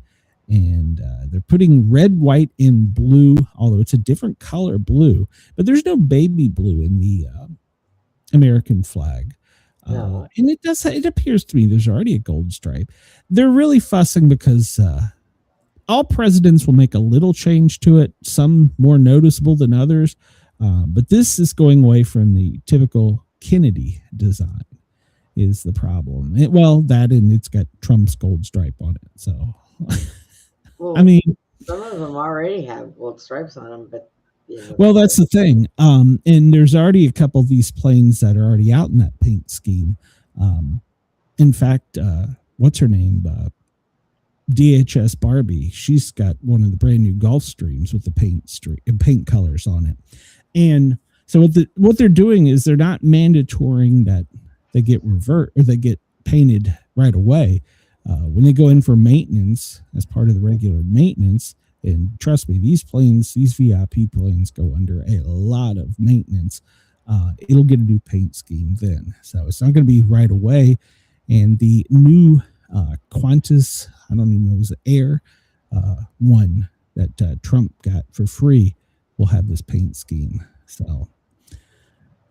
and they're putting red, white, and blue, although it's a different color blue. But there's no baby blue in the American flag. No. And it appears to me there's already a gold stripe. They're really fussing because all presidents will make a little change to it, some more noticeable than others. But this is going away from the typical Kennedy design is the problem. That and it's got Trump's gold stripe on it. So, well, I mean, some of them already have gold stripes on them, but well, that's the thing. And there's already a couple of these planes that are already out in that paint scheme. In fact, what's her name? DHS Barbie. She's got one of the brand new Gulfstreams with the paint colors on it. And so what they're doing is they're not mandatoring that they get they get painted right away. When they go in for maintenance as part of the regular maintenance, and trust me, these VIP planes go under a lot of maintenance. It'll get a new paint scheme then. So it's not going to be right away. And the new Qantas, I don't even know, it was the Air one that Trump got for free will have this paint scheme. So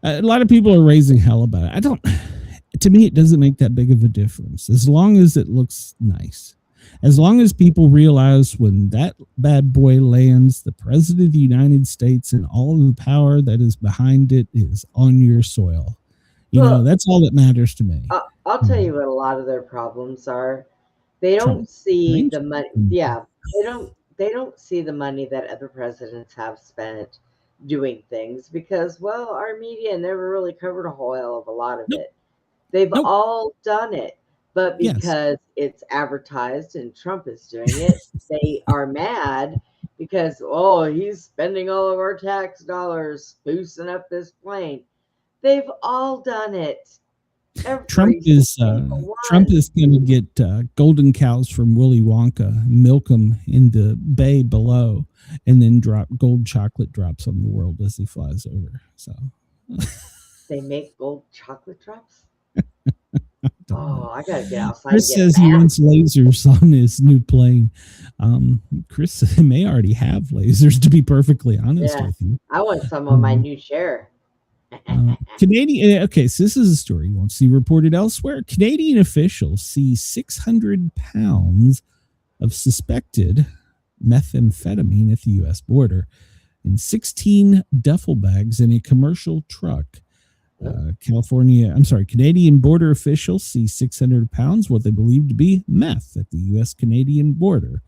a lot of people are raising hell about it. To me, it doesn't make that big of a difference as long as it looks nice. As long as people realize when that bad boy lands, the president of the United States and all of the power that is behind it is on your soil. That's all that matters to me. I'll tell you what a lot of their problems are. They don't see the money. Yeah, they don't see the money that other presidents have spent doing things because, well, our media never really covered a whole hell of a lot of it. They've all done it, but because it's advertised and Trump is doing it, they are mad because, he's spending all of our tax dollars boosting up this plane. They've all done it. Trump is going to get golden cows from Willy Wonka, milk them in the bay below, and then drop gold chocolate drops on the world as he flies over. So they make gold chocolate drops. Oh, I gotta get outside. Chris and get says he back. wants lasers on his new plane. Chris may already have lasers, to be perfectly honest Yeah. with you. I want some on my new chair. Canadian. Okay, so this is a story you won't see reported elsewhere. Canadian officials see 600 pounds of suspected methamphetamine at the U.S. border in 16 duffel bags in a commercial truck. Canadian border officials see 600 pounds, what they believe to be meth, at the U.S.-Canadian border.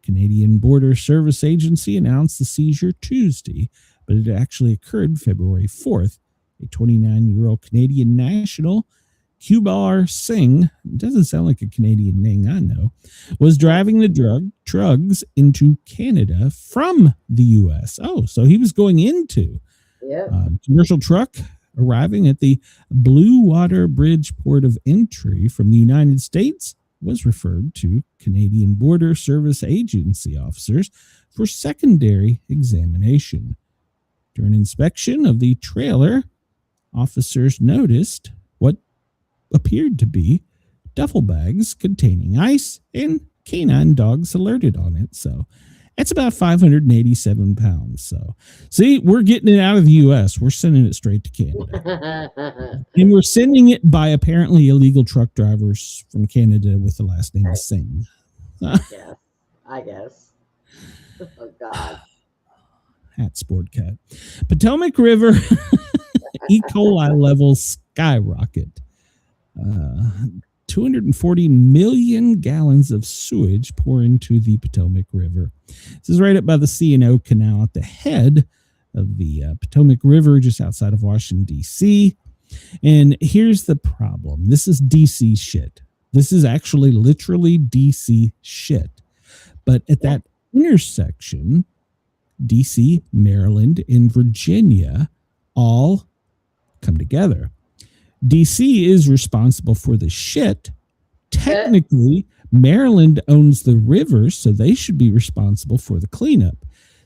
Canadian Border Service Agency announced the seizure Tuesday, but it actually occurred February 4th. A 29-year-old Canadian national, Kubar Singh, doesn't sound like a Canadian name, I know, was driving the drugs into Canada from the U.S. Oh, so he was going into commercial truck arriving at the Blue Water Bridge port of entry from the United States was referred to Canadian Border Service Agency officers for secondary examination. During inspection of the trailer, officers noticed what appeared to be duffel bags containing ice, and canine dogs alerted on it. So that's about 587 pounds. So see, we're getting it out of the U.S. We're sending it straight to Canada. And we're sending it by apparently illegal truck drivers from Canada with the last name Singh. Yeah, I guess. Oh, God. At Sportcat. Potomac River E. coli levels skyrocket. 240 million gallons of sewage pour into the Potomac River. This is right up by the C&O Canal at the head of the Potomac River, just outside of Washington, D.C. And here's the problem. This is D.C. shit. This is actually literally D.C. shit. But at that intersection, D.C., Maryland, and Virginia all come together. D.C. is responsible for the shit. Technically, Maryland owns the rivers, so they should be responsible for the cleanup.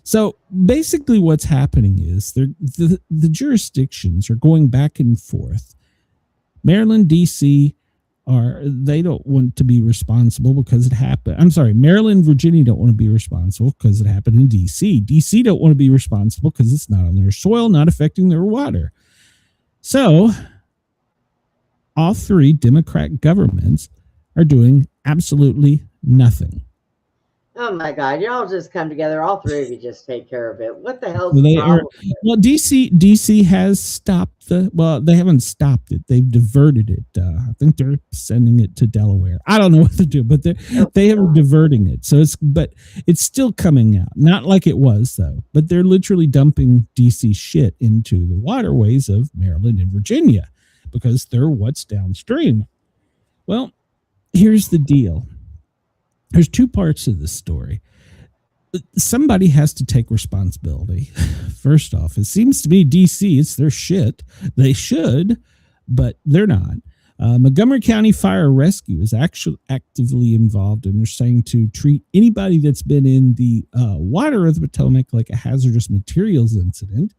So basically what's happening is the jurisdictions are going back and forth. Maryland, D.C., they don't want to be responsible because it happened. I'm sorry, Maryland, Virginia don't want to be responsible because it happened in D.C. D.C. don't want to be responsible because it's not on their soil, not affecting their water. So all three Democrat governments are doing absolutely nothing. Oh my God! Y'all just come together. All three of you just take care of it. What the hell? The problem? Well, DC has stopped they haven't stopped it. They've diverted it. I think they're sending it to Delaware. I don't know what to do, but they are diverting it. So it's still coming out. Not like it was though, but they're literally dumping DC shit into the waterways of Maryland and Virginia because they're what's downstream. Well, here's the deal. There's two parts of this story. Somebody has to take responsibility. First off, it seems to be DC. It's their shit. They should, but they're not. Montgomery County Fire Rescue is actually actively involved, and they're saying to treat anybody that's been in the water of the Potomac like a hazardous materials incident.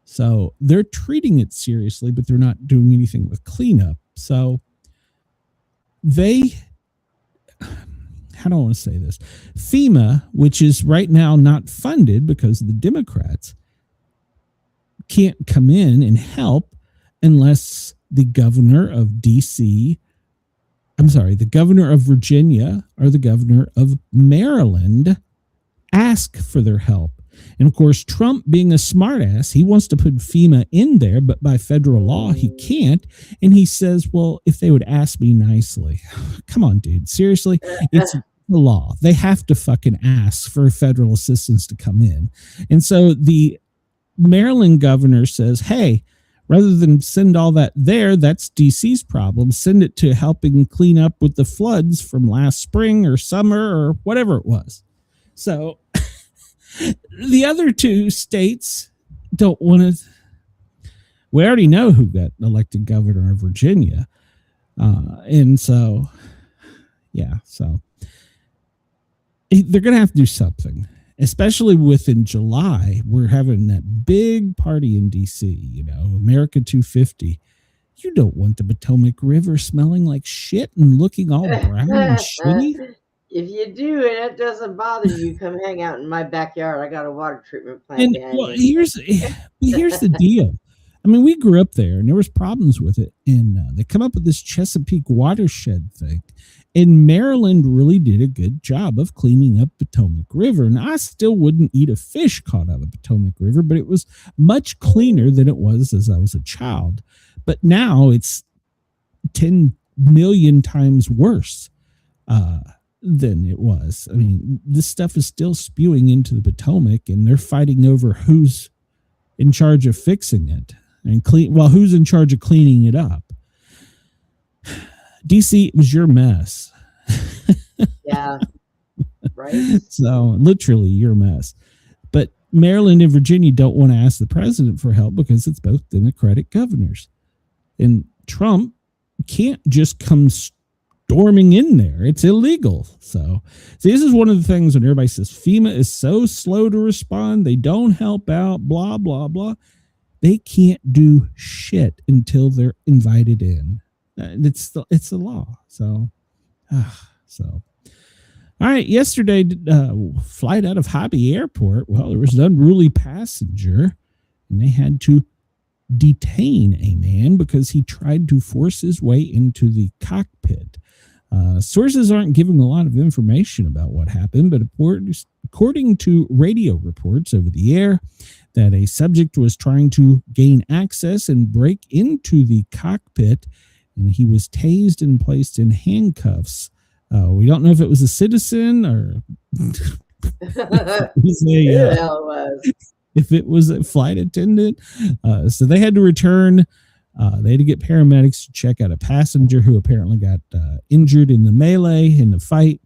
So they're treating it seriously, but they're not doing anything with cleanup. So how do I want to say this? FEMA, which is right now not funded because of the Democrats, can't come in and help unless the governor of the governor of Virginia or the governor of Maryland ask for their help. And of course, Trump being a smartass, he wants to put FEMA in there, but by federal law, he can't. And he says, well, if they would ask me nicely. Come on, dude. Seriously, it's the law. They have to fucking ask for federal assistance to come in. And so the Maryland governor says, hey, rather than send all that there, that's DC's problem. Send it to helping clean up with the floods from last spring or summer or whatever it was. So the other two states don't want to. We already know who got elected governor of Virginia. And so, so they're going to have to do something, especially within July. We're having that big party in DC, America 250, You don't want the Potomac River smelling like shit and looking all brown and shitty. If you do and it doesn't bother you, come hang out in my backyard. I got a water treatment plant And behind well, me. here's the deal. I mean, we grew up there, and there was problems with it. And they come up with this Chesapeake watershed thing. And Maryland really did a good job of cleaning up Potomac River. And I still wouldn't eat a fish caught out of the Potomac River, but it was much cleaner than it was as I was a child. But now it's 10 million times worse than it was. I mean, this stuff is still spewing into the Potomac, and they're fighting over who's in charge of fixing it and who's in charge of cleaning it up. DC, it was your mess. Yeah. Right. So literally your mess. But Maryland and Virginia don't want to ask the president for help because it's both Democratic governors. And Trump can't just come storming in there. It's illegal. So see, this is one of the things when everybody says FEMA is so slow to respond, they don't help out, blah, blah, blah. They can't do shit until they're invited in. It's the law. So, all right. Yesterday, flight out of Hobby Airport. Well, there was an unruly passenger, and they had to detain a man because he tried to force his way into the cockpit. Sources aren't giving a lot of information about what happened, but according to radio reports over the air, that a subject was trying to gain access and break into the cockpit, and he was tased and placed in handcuffs. We don't know if it was a citizen or if it was a flight attendant. So they had to return. They had to get paramedics to check out a passenger who apparently got injured in the melee, in the fight.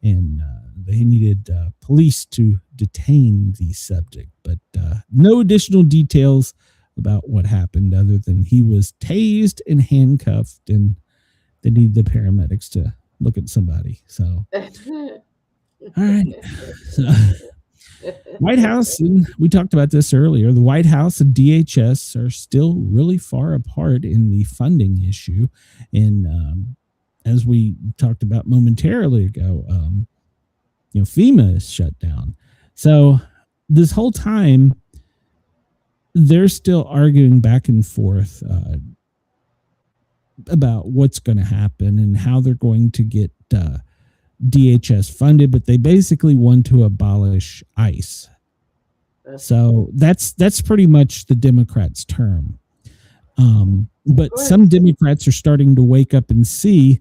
And they needed police to detain the subject. But no additional details about what happened other than he was tased and handcuffed, and they need the paramedics to look at somebody. So, all right. So, White House, and we talked about this earlier, the White House and DHS are still really far apart in the funding issue. And as we talked about momentarily ago, FEMA is shut down. So this whole time, they're still arguing back and forth about what's going to happen and how they're going to get DHS funded, but they basically want to abolish ICE. So that's pretty much the Democrats' term. But some Democrats are starting to wake up and see,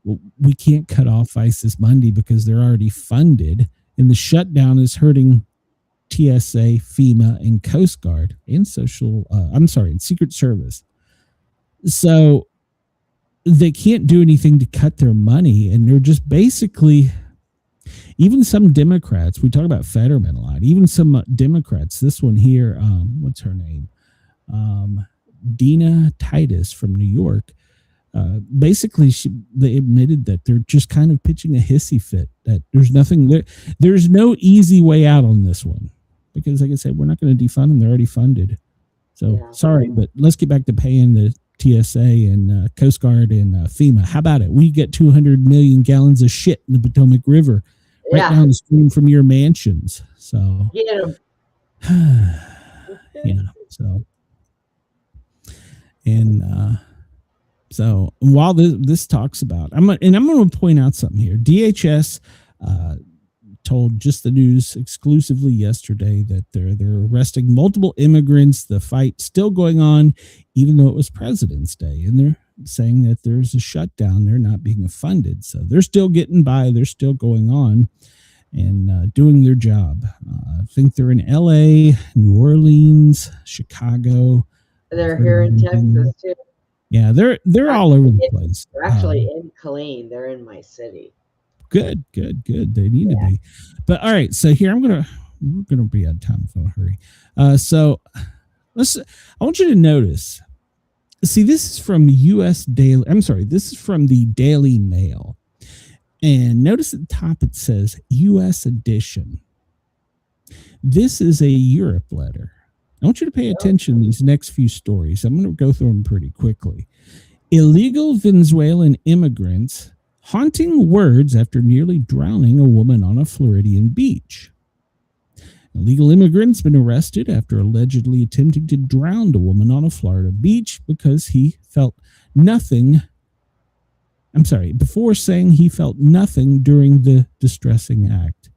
well, we can't cut off ICE this Monday because they're already funded, and the shutdown is hurting TSA, FEMA, and Coast Guard, and and Secret Service. So they can't do anything to cut their money, and they're just basically, even some Democrats, we talk about Fetterman a lot, even some Democrats, this one here, what's her name? Dina Titus from New York. Basically, they admitted that they're just kind of pitching a hissy fit, that there's nothing there. There's no easy way out on this one because, like I said, we're not going to defund them. They're already funded. So sorry, but let's get back to paying the TSA and Coast Guard and FEMA. How about it? We get 200 million gallons of shit in the Potomac River right down the stream from your mansions. So, so, and so while this talks about, I'm going to point out something here. DHS told Just the News exclusively yesterday that they're arresting multiple immigrants. The fight's still going on, even though it was President's Day, and they're saying that there's a shutdown. They're not being funded, so they're still getting by. They're still going on and doing their job. I think they're in LA, New Orleans, Chicago. They're here in Texas too. Yeah, they're all over the place. They're actually in Killeen. They're in my city. Good. They need to be. But all right, so here we're gonna be out of time if I hurry. So I want you to notice. See, this is from this is from the Daily Mail. And notice at the top it says US edition. This is a Europe letter. I want you to pay attention to these next few stories. I'm going to go through them pretty quickly. Illegal Venezuelan immigrants haunting words after nearly drowning a woman on a Floridian beach. Illegal immigrants been arrested after allegedly attempting to drown a woman on a Florida beach because he felt nothing. Before saying he felt nothing during the distressing act.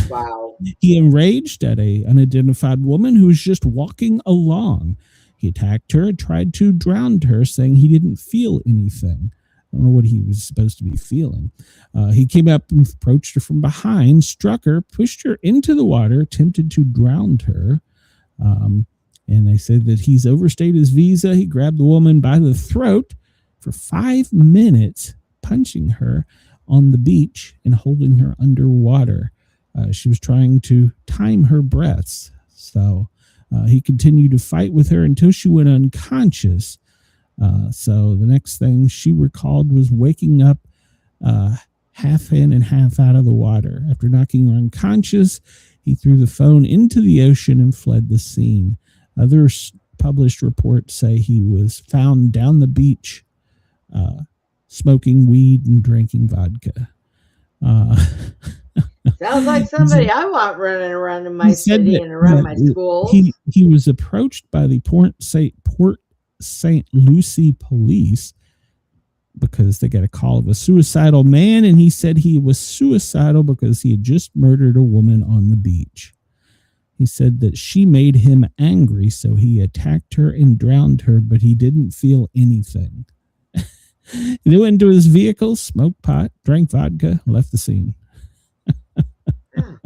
Wow. He enraged at an unidentified woman who was just walking along. He attacked her and tried to drown her, saying he didn't feel anything. I don't know what he was supposed to be feeling. He came up and approached her from behind, struck her, pushed her into the water, attempted to drown her. And they said that he's overstayed his visa. He grabbed the woman by the throat for 5 minutes, punching her on the beach and holding her underwater. She was trying to time her breaths. So he continued to fight with her until she went unconscious. So the next thing she recalled was waking up half in and half out of the water. After knocking her unconscious, he threw the phone into the ocean and fled the scene. Other published reports say he was found down the beach smoking weed and drinking vodka. Sounds like somebody I want running around in my city and around my schools. He was approached by the Port St. Lucie police because they got a call of a suicidal man, and he said he was suicidal because he had just murdered a woman on the beach. He said that she made him angry, so he attacked her and drowned her, but he didn't feel anything. He went into his vehicle, smoked pot, drank vodka, left the scene. All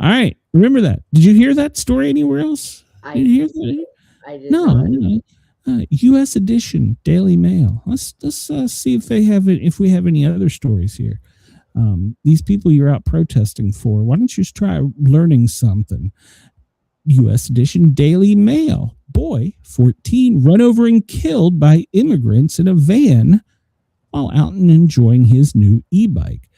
right. Remember that. Did you hear that story anywhere else? Did you hear that? I did No. U.S. edition, Daily Mail. Let's see if if we have any other stories here. These people you're out protesting for, why don't you just try learning something? U.S. edition, Daily Mail. Boy, 14, run over and killed by immigrants in a van while out and enjoying his new e-bike.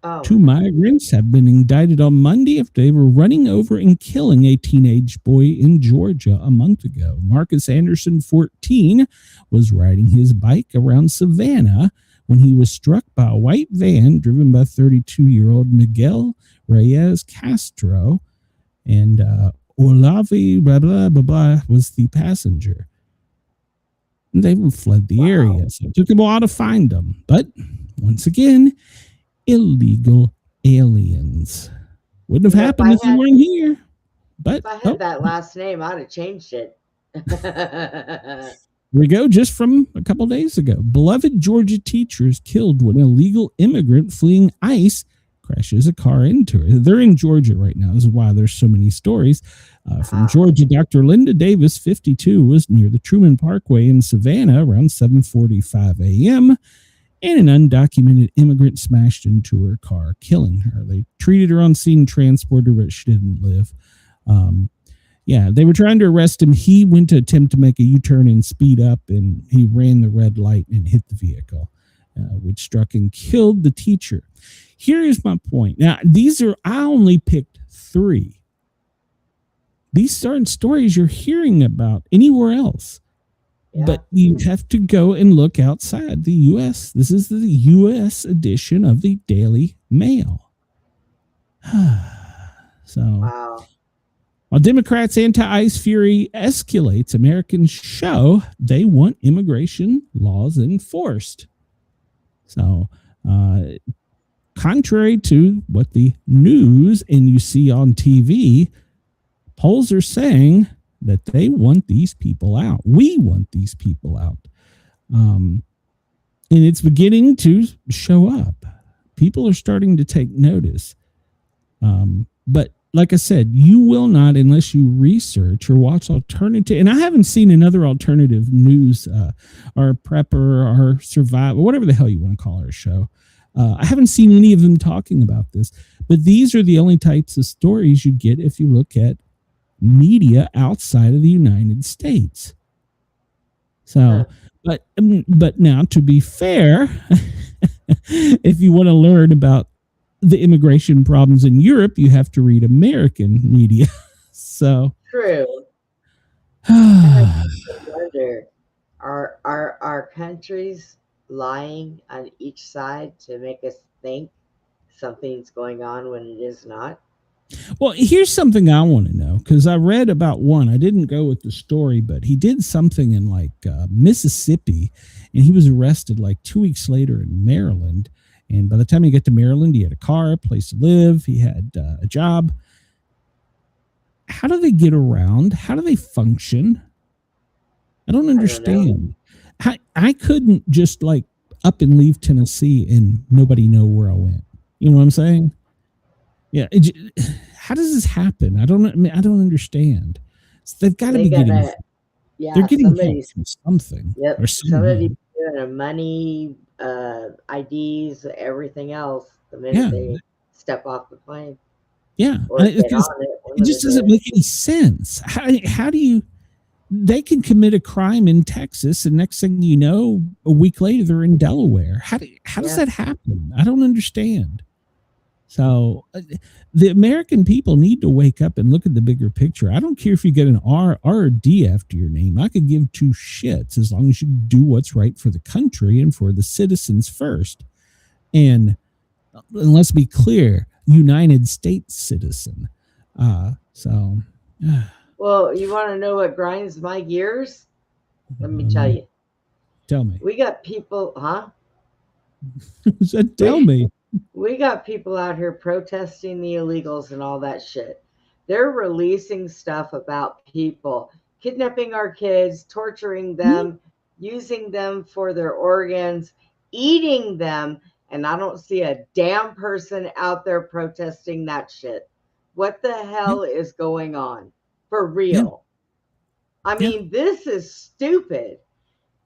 Oh. 2 migrants have been indicted on Monday after they were running over and killing a teenage boy in Georgia a month ago. Marcus Anderson, 14, was riding his bike around Savannah when he was struck by a white van driven by 32-year-old Miguel Reyes Castro, and Olavi blah, blah, blah, blah, was the passenger. And they fled the area, so it took them a while to find them. But once again, illegal aliens. Wouldn't have happened if you weren't here. But if I had that last name, I'd have changed it. Here we go, just from a couple days ago. Beloved Georgia teachers killed when an illegal immigrant fleeing ICE crashes a car into her. They're in Georgia right now. This is why there's so many stories. From Georgia, Dr. Linda Davis, 52, was near the Truman Parkway in Savannah around 7:45 a.m., and an undocumented immigrant smashed into her car, killing her. They treated her on scene, transported her, but she didn't live. They were trying to arrest him. He went to attempt to make a U-turn and speed up, and he ran the red light and hit the vehicle, which struck and killed the teacher. Here is my point. Now, I only picked 3. These certain stories you're hearing about anywhere else. Yeah. But you have to go and look outside the U.S. This is the U.S. edition of the Daily Mail. So, while Democrats' anti-ICE fury escalates, Americans show they want immigration laws enforced. So, contrary to what the news and you see on TV, polls are saying that they want these people out. We want these people out. And it's beginning to show up. People are starting to take notice. But like I said, you will not, unless you research or watch alternative. And I haven't seen another alternative news or prepper or survivor, whatever the hell you want to call our show. I haven't seen any of them talking about this. But these are the only types of stories you get if you look at media outside of the United States. So, but now, to be fair, if you want to learn about the immigration problems in Europe, you have to read American media. So true. And I wonder, are our countries lying on each side to make us think something's going on when it is not? Well, here's something I want to know, because I read about one. I didn't go with the story, but he did something in like Mississippi, and he was arrested like 2 weeks later in Maryland. And by the time he got to Maryland, he had a car, a place to live, he had a job. How do they get around? How do they function? I don't understand. I couldn't just like up and leave Tennessee and nobody know where I went. You know what I'm saying? Yeah. How does this happen? I don't understand. They've got to be getting. Yeah, they're getting help from something. Yep. Or Somebody doing money, IDs, everything else the minute they step off the plane. Yeah, Or get on it just doesn't make any sense. How do you? They can commit a crime in Texas, and next thing you know, a week later they're in Delaware. How does that happen? I don't understand. So the American people need to wake up and look at the bigger picture. I don't care if you get an R or a D after your name. I could give two shits as long as you do what's right for the country and for the citizens first. And let's be clear, United States citizen. Well, you want to know what grinds my gears? Let me tell you. Tell me. We got people, huh? Tell me. We got people out here protesting the illegals and all that shit. They're releasing stuff about people kidnapping our kids, torturing them, using them for their organs, eating them, and I don't see a damn person out there protesting that shit. What the hell is going on? For real. I mean, this is stupid.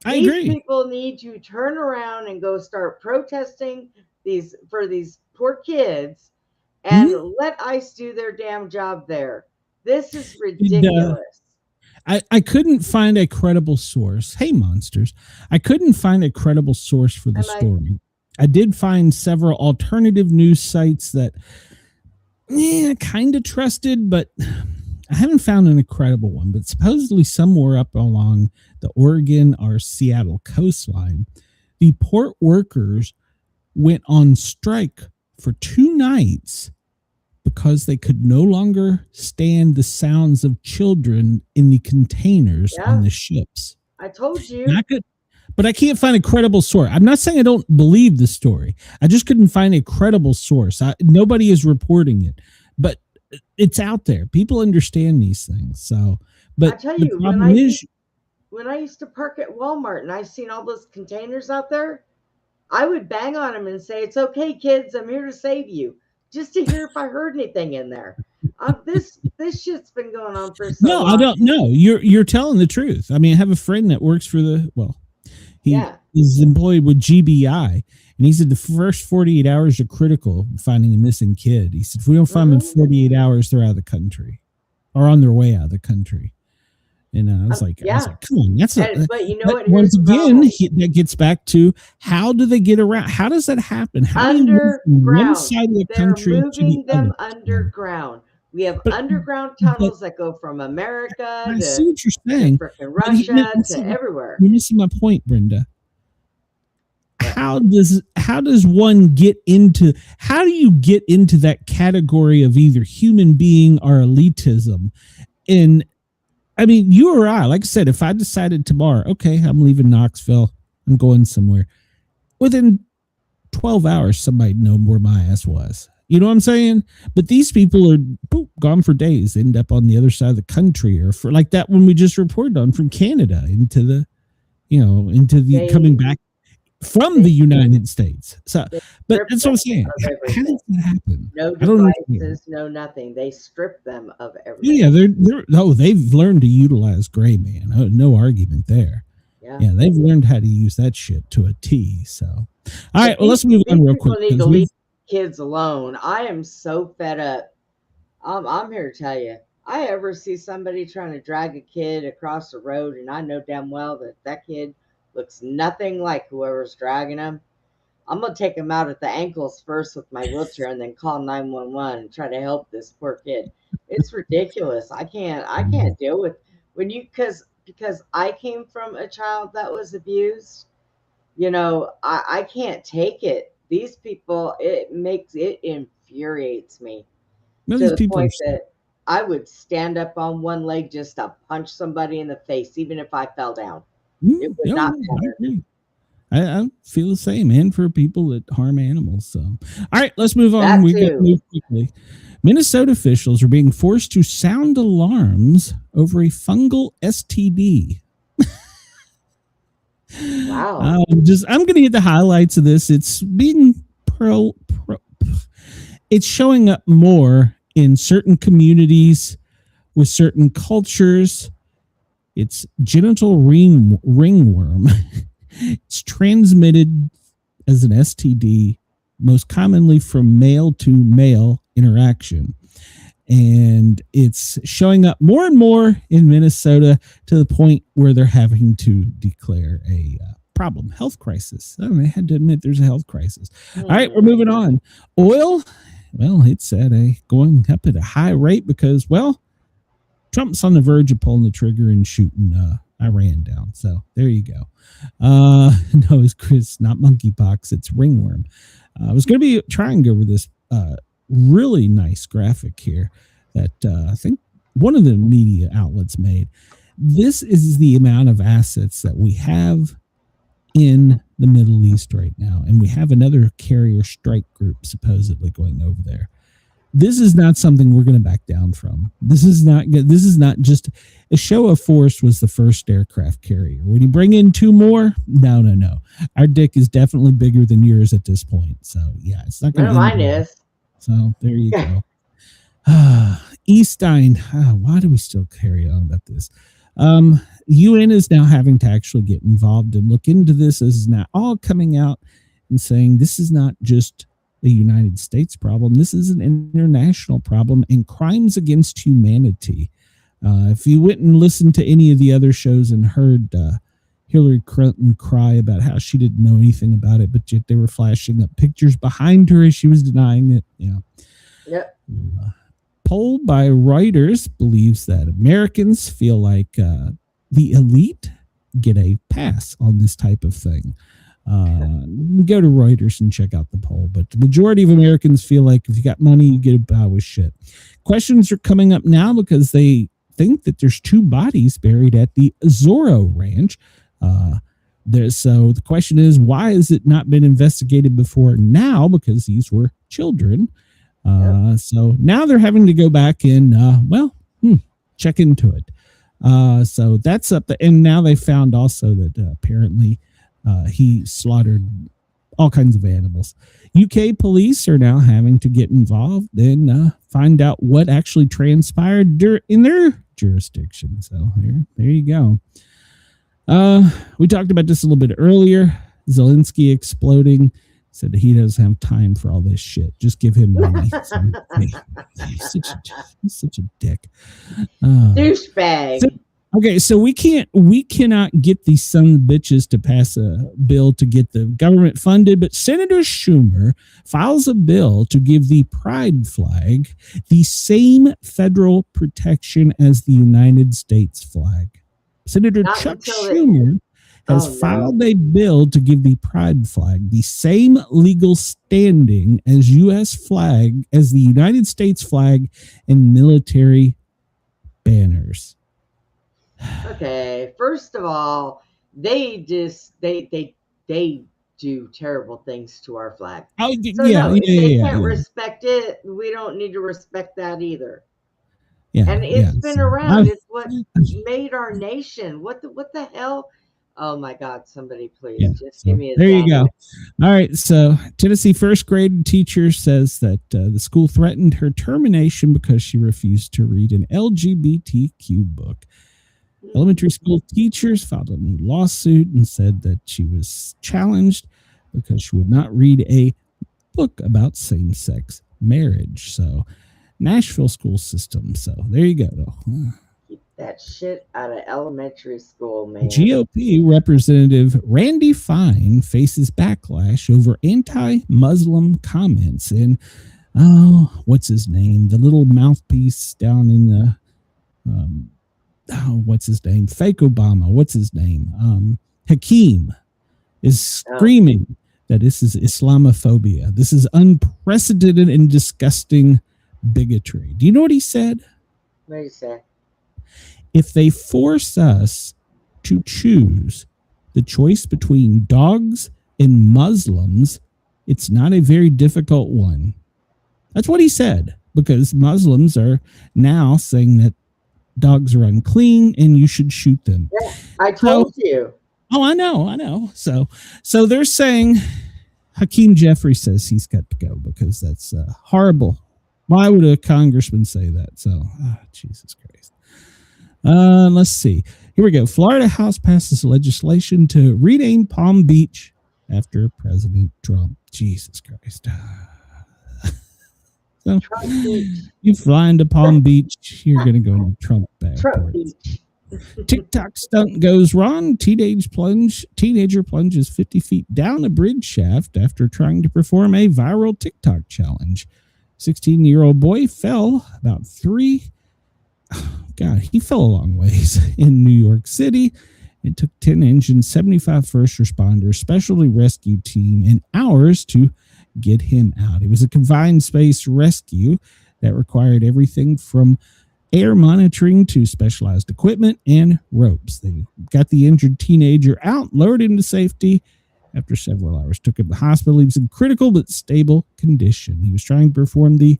I agree. These people need to turn around and go start protesting these poor kids and let ICE do their damn job there. This is ridiculous. I couldn't find a credible source. Hey, monsters. I couldn't find a credible source for the story. I did find several alternative news sites that kind of trusted, but I haven't found an incredible one. But supposedly somewhere up along the Oregon or Seattle coastline, the port workers went on strike for 2 nights because they could no longer stand the sounds of children in the containers on the ships. I told you. But I can't find a credible source. I'm not saying I don't believe the story. I just couldn't find a credible source. Nobody is reporting it, but it's out there. People understand these things. So, but I tell you, when I used to park at Walmart and I seen all those containers out there, I would bang on them and say, "It's okay, kids. I'm here to save you." Just to hear if I heard anything in there. This shit's been going on for so long. No, I don't know. You're telling the truth. I mean, I have a friend that works for he is employed with GBI, and he said the first 48 hours are critical finding a missing kid. He said, if we don't find them in 48 hours, they're out of the country or on their way out of the country. And I was like, come on, but you know what? Once again, that gets back to how do they get around? How does that happen? How underground. Do you move from one side of the country They're moving them underground. We have underground tunnels that go from America I see what you're saying. To Russia to everywhere. You're missing my point, Brenda. How does one get into? How do you get into that category of either human being or elitism? And I mean, you or I, like I said, if I decided tomorrow, okay, I'm leaving Knoxville, I'm going somewhere, within 12 hours, somebody know where my ass was. You know what I'm saying? But these people are gone for days, end up on the other side of the country, or for like that one we just reported on from Canada coming back from the United States. So, but that's what I'm saying. How does that happen? No devices, no nothing. They strip them of everything. Yeah, they've learned to utilize gray man. No argument there. Yeah, they've learned how to use that shit to a T. So, all right, well, let's move on real quick. Need to leave kids alone. I am so fed up. I'm here to tell you. I ever see somebody trying to drag a kid across the road, and I know damn well that kid looks nothing like whoever's dragging him. I'm gonna take him out at the ankles first with my wheelchair, and then call 911 and try to help this poor kid. It's ridiculous. I can't deal with when you because I came from a child that was abused. I can't take it. These people, it infuriates me No, to these the people are point that I would stand up on one leg just to punch somebody in the face, even if I fell down. It would yeah, not I matter. agree. I feel the same, and for people that harm animals. So, all right, let's move on. That We got to too. move quickly. Minnesota officials are being forced to sound alarms over a fungal STD. Wow. I'm going to hit the highlights of this. It's being it's showing up more in certain communities with certain cultures. It's genital ringworm. It's transmitted as an STD, most commonly from male to male interaction. And it's showing up more and more in Minnesota to the point where they're having to declare a problem, health crisis. They had to admit there's a health crisis. All right, we're moving on. Oil, well, it's going up at a high rate because, well, Trump's on the verge of pulling the trigger and shooting Iran down. So there you go. No, it's Chris, not monkeypox. It's ringworm. I was going to be trying to go over this really nice graphic here that I think one of the media outlets made. This is the amount of assets that we have in the Middle East right now. And we have another carrier strike group supposedly going over there. This is not something we're going to back down from. This is not good. This is not just a show of force. Was the first aircraft carrier. When you bring in two more, no. Our dick is definitely bigger than yours at this point. So yeah, it's not going to. Mine is. So there you go. Epstein. Why do we still carry on about this? UN is now having to actually get involved and look into this. This is now all coming out and saying this is not just a United States problem. This is an international problem and crimes against humanity. If you went and listened to any of the other shows and heard Hillary Clinton cry about how she didn't know anything about it, but yet they were flashing up pictures behind her as she was denying it. Yeah. Yep. Poll by Reuters believes that Americans feel like the elite get a pass on this type of thing. Go to Reuters and check out the poll, but the majority of Americans feel like if you got money, you get by with shit. Questions are coming up now because they think that there's two bodies buried at the Zorro Ranch. So the question is, why has it not been investigated before now? Because these were children. So now they're having to go back and, check into it. So that's up. And now they found also that apparently he slaughtered all kinds of animals. UK police are now having to get involved and find out what actually transpired in their jurisdiction. So there you go. We talked about this a little bit earlier. Zelensky exploding. Said that he doesn't have time for all this shit. Just give him money. He's such a dick. Douchebag. So we cannot get these son of bitches to pass a bill to get the government funded, but Senator Schumer files a bill to give the pride flag the same federal protection as the United States flag. Senator Chuck Schumer has filed a bill to give the pride flag the same legal standing as U.S. flag, as the United States flag and military banners. Okay, first of all, they do terrible things to our flag. Oh, so if they can't respect it, we don't need to respect that either. Yeah, and it's been around. It's what made our nation. What the hell? Oh my God! Somebody please just give me a. There you go. All right. So Tennessee first grade teacher says that the school threatened her termination because she refused to read an LGBTQ book. Elementary school teachers filed a new lawsuit and said that she was challenged because she would not read a book about same-sex marriage. So Nashville school system. So there you go. that shit out of elementary school, man. GOP Representative Randy Fine faces backlash over anti-Muslim comments. And, what's his name? The little mouthpiece down in the, what's his name? Fake Obama. What's his name? Hakeem is screaming that this is Islamophobia. This is unprecedented and disgusting bigotry. Do you know what he said? What did he say? If they force us to choose the choice between dogs and Muslims, it's not a very difficult one. That's what he said, because Muslims are now saying that dogs are unclean and you should shoot them. Yeah, I told you. Oh, I know. So they're saying Hakeem Jeffrey says he's got to go because that's horrible. Why would a congressman say that? So, Jesus Christ. Let's see. Here we go. Florida House passes legislation to rename Palm Beach after President Trump. Jesus Christ. So, you fly into Palm Beach, you're going to go to Trump Airport. TikTok stunt goes wrong. Teenager plunges 50 feet down a bridge shaft after trying to perform a viral TikTok challenge. 16-year-old boy fell about he fell a long ways in New York City. It took 10 engines, 75 first responders, specialty rescue team, and hours to get him out. It was a confined space rescue that required everything from air monitoring to specialized equipment and ropes. They got the injured teenager out, lowered him to safety. After several hours, took him to the hospital. He was in critical but stable condition. He was trying to perform the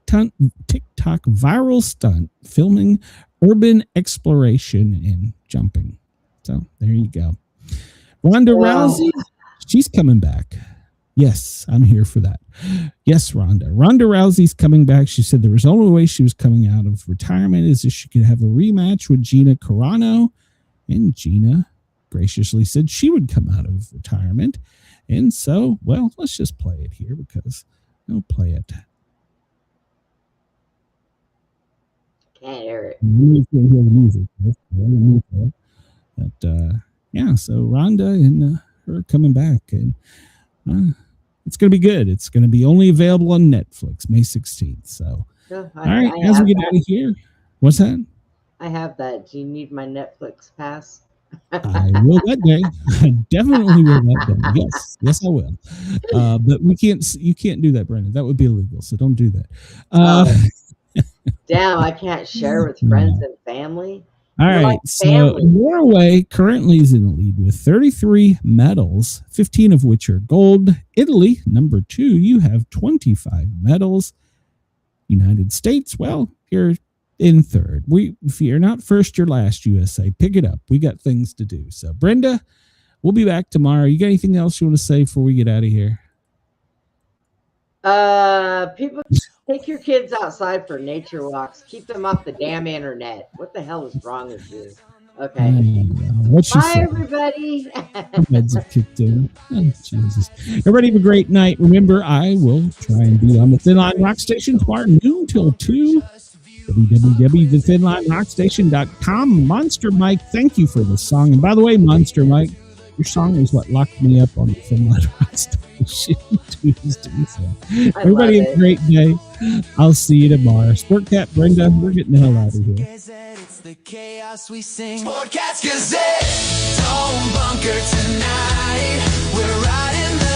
TikTok viral stunt, filming urban exploration and jumping. So there you go. Ronda Rousey, she's coming back. Yes, I'm here for that. Yes, Ronda. Ronda Rousey's coming back. She said there was only way she was coming out of retirement is if she could have a rematch with Gina Carano. And Gina graciously said she would come out of retirement. And so, well, let's just play it here because I'll play it. Can't hear it. But, yeah, so Ronda and her coming back. And it's going to be good. It's going to be only available on Netflix May 16th. So, all right, as we get out of here. What's that? I have that. Do you need my Netflix pass? I will that day. I definitely will that day. Yes, I will. But you can't do that, Brenda. That would be illegal. So don't do that. Damn, I can't share with friends and family. All right. So Norway currently is in the lead with 33 medals, 15 of which are gold. Italy, number 2, you have 25 medals. United States, well, you're in third. If you're not first, you're last, USA. Pick it up. We got things to do. So, Brenda, we'll be back tomorrow. You got anything else you want to say before we get out of here? People, take your kids outside for nature walks. Keep them off the damn internet. What the hell is wrong with you? Okay. Bye, everybody. Meds have kicked in. Oh, Jesus. Everybody have a great night. Remember, I will try and be on the Thin Line Rock Station tomorrow noon till 2. www.thethinlinerockstation.com. Monster Mike, thank you for the song. And by the way, Monster Mike, your song is what locked me up on the Thin Line Rock Station Tuesday. So everybody have a great day. I'll see you tomorrow. Sportcat, Brenda, we're getting the hell out of here. It's the chaos we sing. Sportcat's Gazette. Don't bunker tonight. We're riding the